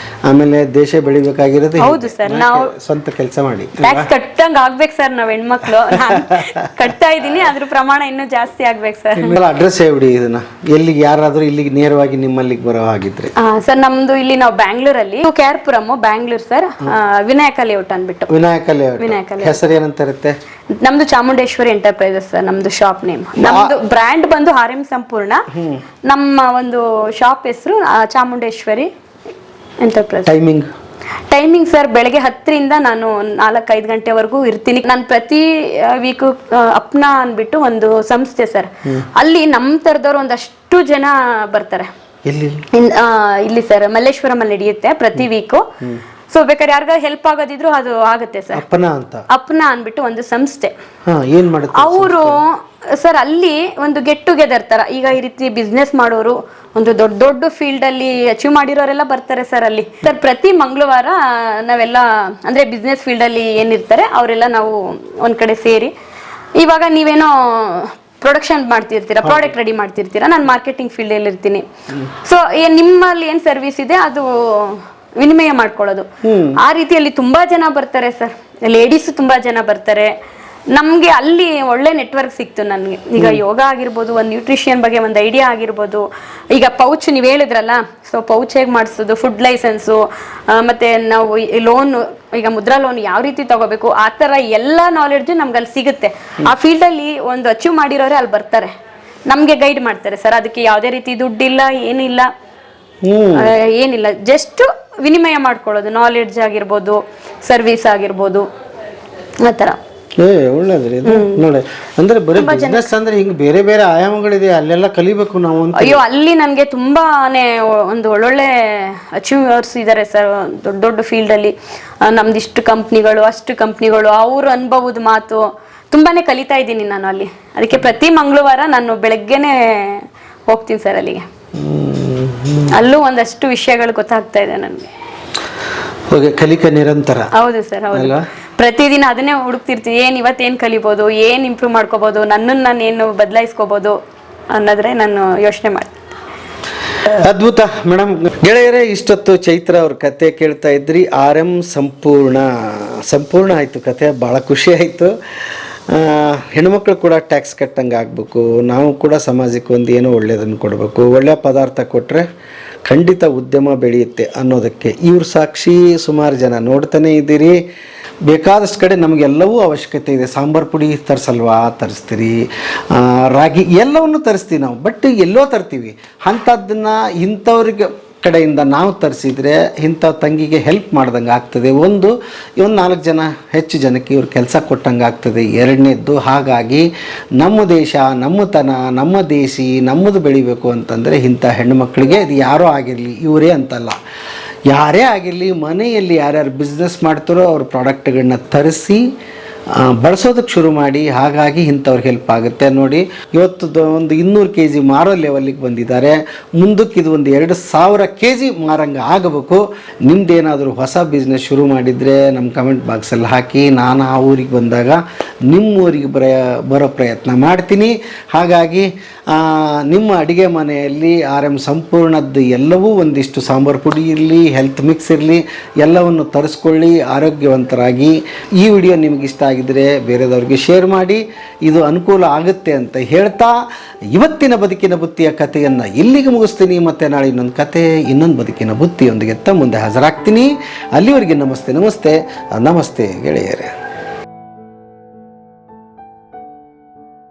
ಆಮೇಲೆ ದೇಶ ಬೆಳಿಬೇಕಾಗಿರೋದು. ಹೌದು ಸರ್, ನಾವು ಸ್ವಂತ ಕೆಲಸ ಮಾಡಿ ಟ್ಯಾಕ್ಸ್ ಕಟ್ಟಂಗ್ ಆಗ್ಬೇಕು ಸರ್. ನಾವ್ ಹೆಣ್ಮಕ್ಳು ಕಟ್ತಾ ಇದೀನಿ, ಅದ್ರ ಪ್ರಮಾಣ ಇನ್ನೂ ಜಾಸ್ತಿ ಆಗ್ಬೇಕು ಸರ್. ಅಡ್ರೆಸ್ ಹೇಳ್ಬಿಡಿ ಇದನ್ನ, ಎಲ್ಲಿಗೆ ಯಾರಾದ್ರೂ ಇಲ್ಲಿಗೆ ನೇರವಾಗಿ ನಿಮ್ಮಲ್ಲಿಗೆ ಬರೋ ಹಾಗಿದ್ರೆ. ಸರ್ ನಮ್ದು ಇಲ್ಲಿ ನಾವು ಬ್ಯಾಂಗ್ಳೂರಲ್ಲಿ KR-ಪುರಂ ಬ್ಯಾಂಗ್ಳೂರ್ ಸರ್, ವಿನಾಯಕ ಲೇಔಟ್ ಅನ್ಬಿಟ್ಟು. ವಿನಾಯಕ ಲೇಔಟ್ ಹೆಸರು ಏನಂತ ಇರುತ್ತೆ? ನಮ್ದು ಚಾಮುಂಡೇಶ್ವರಿ ಎಂಟರ್ಪ್ರೈಸಸ್ ಸರ್, ನಮ್ದು ಶಾಪ್ ನೇಮ್. ನಮ್ದು ಬ್ರ್ಯಾಂಡ್ ಬಂದು RM ಸಂಪೂರ್ಣ. ನಮ್ಮ ಒಂದು ಶಾಪ್ ಹೆಸರು ಚಾಮುಂಡೇಶ್ವರಿ ಎಂಟರ್ಪ್ರೈಸ್. ಟೈಮಿಂಗ್ ಸರ್ ಬೆಳಗ್ಗೆ 10ರಿಂದ ನಾನು 4-5 ಗಂಟೆವರೆಗೂ ಇರ್ತೀನಿ. ನಾನು ಪ್ರತಿ ವೀಕು ಅಪ್ನಾ ಅಂದ್ಬಿಟ್ಟು ಒಂದು ಸಂಸ್ಥೆ ಸರ್, ಅಲ್ಲಿ ನಮ್ಮ ತರದವ್ರು ಒಂದಷ್ಟು ಜನ ಬರ್ತಾರೆ. ಇಲ್ಲಿ ಸರ್ ಮಲ್ಲೇಶ್ವರಂ ಅಲ್ಲಿ ನಡೆಯುತ್ತೆ ಪ್ರತಿ ವೀಕು. ಸೊ ಬೇಕಾದ್ರೆ ಯಾರಿಗಾರು ಹೆಲ್ಪ್ ಆಗೋದಿದ್ರು ಅದು ಆಗುತ್ತೆ ಸರ್. ಅಪ್ನಾ ಅಂದ್ಬಿಟ್ಟು ಒಂದು ಸಂಸ್ಥೆ. ಅವರು ಸರ್ ಅಲ್ಲಿ ಒಂದು ಗೆಟ್ ಟುಗೆದರ್ ತರ, ಈಗ ಈ ರೀತಿ ಬಿಸ್ನೆಸ್ ಮಾಡೋರು, ಒಂದು ದೊಡ್ಡ ದೊಡ್ಡ ಫೀಲ್ಡ್ ಅಲ್ಲಿ ಅಚೀವ್ ಮಾಡಿರೋರೆಲ್ಲ ಬರ್ತಾರೆ ಸರ್ ಅಲ್ಲಿ. ಸರ್ ಪ್ರತಿ ಮಂಗಳವಾರ ನಾವೆಲ್ಲ ಅಂದ್ರೆ ಬಿಸ್ನೆಸ್ ಫೀಲ್ಡ್ ಅಲ್ಲಿ ಏನಿರ್ತಾರೆ ಅವರೆಲ್ಲ ನಾವು ಒಂದ್ ಕಡೆ ಸೇರಿ, ಇವಾಗ ನೀವೇನೋ ಪ್ರೊಡಕ್ಷನ್ ಮಾಡ್ತಿರ್ತೀರಾ, ಪ್ರಾಡಕ್ಟ್ ರೆಡಿ ಮಾಡ್ತಿರ್ತೀರಾ, ನಾನು ಮಾರ್ಕೆಟಿಂಗ್ ಫೀಲ್ಡ್ ಅಲ್ಲಿ ಇರ್ತೀನಿ. ಸೊ ನಿಮ್ಮಲ್ಲಿ ಏನ್ ಸರ್ವಿಸ್ ಇದೆ ಅದು ವಿನಿಮಯ ಮಾಡ್ಕೊಳ್ಳೋದು. ಆ ರೀತಿಯಲ್ಲಿ ತುಂಬಾ ಜನ ಬರ್ತಾರೆ ಸರ್, ಲೇಡೀಸ್ ತುಂಬಾ ಜನ ಬರ್ತಾರೆ. ನಮ್ಗೆ ಅಲ್ಲಿ ಒಳ್ಳೆ ನೆಟ್ವರ್ಕ್ ಸಿಕ್ತು ನನಗೆ. ಈಗ ಯೋಗ ಆಗಿರ್ಬೋದು, ಒಂದು ನ್ಯೂಟ್ರಿಷನ್ ಬಗ್ಗೆ ಒಂದು ಐಡಿಯಾ ಆಗಿರ್ಬೋದು, ಈಗ ಪೌಚ್ ನೀವು ಹೇಳಿದ್ರಲ್ಲ, ಸೊ ಪೌಚ್ ಹೇಗೆ ಮಾಡಿಸೋದು, ಫುಡ್ ಲೈಸೆನ್ಸು, ಮತ್ತೆ ನಾವು ಲೋನ್, ಈಗ ಮುದ್ರಾ ಲೋನ್ ಯಾವ ರೀತಿ ತಗೋಬೇಕು, ಆ ಥರ ಎಲ್ಲ ನಾಲೆಡ್ಜು ನಮ್ಗೆ ಅಲ್ಲಿ ಸಿಗುತ್ತೆ. ಆ ಫೀಲ್ಡಲ್ಲಿ ಒಂದು ಅಚೀವ್ ಮಾಡಿರೋರೆ ಅಲ್ಲಿ ಬರ್ತಾರೆ, ನಮಗೆ ಗೈಡ್ ಮಾಡ್ತಾರೆ ಸರ್. ಅದಕ್ಕೆ ಯಾವುದೇ ರೀತಿ ದುಡ್ಡಿಲ್ಲ, ಏನಿಲ್ಲ, ಜಸ್ಟ್ ವಿನಿಮಯ ಮಾಡ್ಕೊಳ್ಳೋದು, ನಾಲೆಡ್ಜ್ ಆಗಿರ್ಬೋದು, ಸರ್ವಿಸ್ ಆಗಿರ್ಬೋದು, ಆ ಥರ. ಒಳ್ಳೇದ್ರಿ ಇದು ನೋಡಿ. ಅಂದ್ರೆ ಬರೀ ಬಿಸ್ನೆಸ್ ಅಂದ್ರೆ ಹಿಂಗ್ ಬೇರೆ ಬೇರೆ ಆಯಾಮಗಳಿದೆ, ಅಲ್ಲೆಲ್ಲ ಕಲಿಬೇಕು ನಾವು ಅಂತ. ಅಯ್ಯೋ ಅಲ್ಲಿ ನನಗೆ ತುಂಬಾನೇ ಒಂದು ಒಳ್ಳೊಳ್ಳೆ ಅಚೀವರ್ಸ್ ಇದ್ದಾರೆ ಸರ್, ದೊಡ್ಡ ದೊಡ್ಡ ಫೀಲ್ಡ್ ಅಲ್ಲಿ. ನಮ್ದಿಷ್ಟು ಕಂಪ್ನಿಗಳು, ಅಷ್ಟು ಕಂಪ್ನಿಗಳು, ಅವ್ರ ಅನುಭವದ ಮಾತು ತುಂಬಾನೇ ಕಲಿತಾ ಇದ್ದೀನಿ ನಾನು ಅಲ್ಲಿ. ಅದಕ್ಕೆ ಪ್ರತಿ ಮಂಗಳವಾರ ನಾನು ಬೆಳಗ್ಗೆನೆ ಹೋಗ್ತೀನಿ ಸರ್ ಅಲ್ಲಿಗೆ. ಅಲ್ಲೂ ಒಂದಷ್ಟು ವಿಷಯಗಳು ಗೊತ್ತಾಗ್ತಾ ಇದೆ ನನಗೆ. ಕಲಿಕೆ ನಿರಂತರ. ಹೌದು ಸರ್, ಹೌದು. ಪ್ರತಿದಿನ ಅದನ್ನೇ ಹುಡುಕ್ತಿರ್ತೀನಿ, ಇವತ್ತೇನು ಕಲಿಬೋದು, ಏನು ಇಂಪ್ರೂವ್ ಮಾಡ್ಕೋಬೋದು, ನನ್ನನ್ನು ನಾನು ಏನು ಬದಲಾಯಿಸ್ಕೋಬೋದು ಅನ್ನೋದ್ರೆ ನಾನು ಯೋಚನೆ ಮಾಡ್ತೀನಿ. ಅದ್ಭುತ ಮೇಡಮ್. ಗೆಳೆಯರೇ, ಇಷ್ಟೊತ್ತು ಚೈತ್ರ ಅವ್ರ ಕತೆ ಕೇಳ್ತಾ ಇದ್ರಿ. RM ಸಂಪೂರ್ಣ ಆಯಿತು ಕತೆ. ಭಾಳ ಖುಷಿ ಆಯಿತು. ಹೆಣ್ಮಕ್ಳು ಕೂಡ ಟ್ಯಾಕ್ಸ್ ಕಟ್ಟಂಗೆ ಆಗಬೇಕು, ನಾವು ಕೂಡ ಸಮಾಜಕ್ಕೆ ಒಂದು ಏನೋ ಒಳ್ಳೆಯದನ್ನು ಕೊಡಬೇಕು, ಒಳ್ಳೆಯ ಪದಾರ್ಥ ಕೊಟ್ಟರೆ ಖಂಡಿತ ಉದ್ಯಮ ಬೆಳೆಯುತ್ತೆ ಅನ್ನೋದಕ್ಕೆ ಇವ್ರ ಸಾಕ್ಷಿ. ಸುಮಾರು ಜನ ನೋಡ್ತಾನೆ ಇದ್ದೀರಿ. ಬೇಕಾದಷ್ಟು ಕಡೆ ನಮಗೆಲ್ಲವೂ ಅವಶ್ಯಕತೆ ಇದೆ. ಸಾಂಬಾರು ಪುಡಿ ತರಿಸಲ್ವಾ, ತರಿಸ್ತೀರಿ. ರಾಗಿ ಎಲ್ಲವನ್ನು ತರಿಸ್ತೀವಿ ನಾವು, ಬಟ್ ಎಲ್ಲೋ ತರ್ತೀವಿ. ಅಂಥದ್ದನ್ನು ಇಂಥವ್ರಿಗೆ ಕಡೆಯಿಂದ ನಾವು ತರಿಸಿದರೆ ಇಂಥ ತಂಗಿಗೆ ಹೆಲ್ಪ್ ಮಾಡ್ದಂಗೆ ಆಗ್ತದೆ. ಒಂದು 4 ಜನ ಹೆಚ್ಚು ಜನಕ್ಕೆ ಇವ್ರು ಕೆಲಸ ಕೊಟ್ಟಂಗೆ ಆಗ್ತದೆ. ಎರಡನೇದ್ದು, ಹಾಗಾಗಿ ನಮ್ಮ ದೇಶ, ನಮ್ಮತನ, ನಮ್ಮ ದೇಶಿ, ನಮ್ಮದು ಬೆಳಿಬೇಕು ಅಂತಂದರೆ ಇಂಥ ಹೆಣ್ಣುಮಕ್ಕಳಿಗೆ, ಇದು ಯಾರೋ ಆಗಿರಲಿ, ಇವರೇ ಅಂತಲ್ಲ, ಯಾರೇ ಆಗಿರಲಿ, ಮನೆಯಲ್ಲಿ ಯಾರ್ಯಾರು ಬಿಸ್ನೆಸ್ ಮಾಡ್ತಾರೋ ಅವ್ರ ಪ್ರಾಡಕ್ಟ್ಗಳನ್ನ ತರಿಸಿ ಬಳಸೋದಕ್ಕೆ ಶುರು ಮಾಡಿ. ಹಾಗಾಗಿ ಇಂಥವ್ರಿಗೆ ಹೆಲ್ಪ್ ಆಗುತ್ತೆ. ನೋಡಿ, ಇವತ್ತು ಒಂದು 200 kg ಮಾರೋ ಲೆವೆಲ್ಲಿಗೆ ಬಂದಿದ್ದಾರೆ. ಮುಂದಕ್ಕೆ ಇದು ಒಂದು 2000 kg ಮಾರಂಗೆ ಆಗಬೇಕು. ನಿಮ್ದೇನಾದರೂ ಹೊಸ ಬಿಸ್ನೆಸ್ ಶುರು ಮಾಡಿದರೆ ನಮ್ಮ ಕಮೆಂಟ್ ಬಾಕ್ಸಲ್ಲಿ ಹಾಕಿ. ನಾನು ಆ ಊರಿಗೆ ಬಂದಾಗ ನಿಮ್ಮೂರಿಗೆ ಬರೋ ಪ್ರಯತ್ನ ಮಾಡ್ತೀನಿ. ಹಾಗಾಗಿ ನಿಮ್ಮ ಅಡುಗೆ ಮನೆಯಲ್ಲಿ RM ಸಂಪೂರ್ಣದ್ದು ಎಲ್ಲವೂ, ಒಂದಿಷ್ಟು ಸಾಂಬಾರು ಪುಡಿ ಇರಲಿ, ಹೆಲ್ತ್ ಮಿಕ್ಸ್ ಇರಲಿ, ಎಲ್ಲವನ್ನು ತರಿಸ್ಕೊಳ್ಳಿ, ಆರೋಗ್ಯವಂತರಾಗಿ. ಈ ವಿಡಿಯೋ ನಿಮಗೆ ಇಷ್ಟ ಆಗಿದ್ದರೆ ಬೇರೆದವ್ರಿಗೆ ಶೇರ್ ಮಾಡಿ, ಇದು ಅನುಕೂಲ ಆಗುತ್ತೆ ಅಂತ ಹೇಳ್ತಾ ಇವತ್ತಿನ ಬದುಕಿನ ಬುತ್ತಿಯ ಕಥೆಯನ್ನು ಇಲ್ಲಿಗೆ ಮುಗಿಸ್ತೀನಿ. ಮತ್ತು ನಾಳೆ ಇನ್ನೊಂದು ಕತೆ, ಇನ್ನೊಂದು ಬದುಕಿನ ಬುತ್ತಿಯೊಂದಿಗೆ ಮುಂದೆ ಹಾಜರಾಗ್ತೀನಿ. ಅಲ್ಲಿವರೆಗೆ ನಮಸ್ತೆ ಗೆಳೆಯರೇ.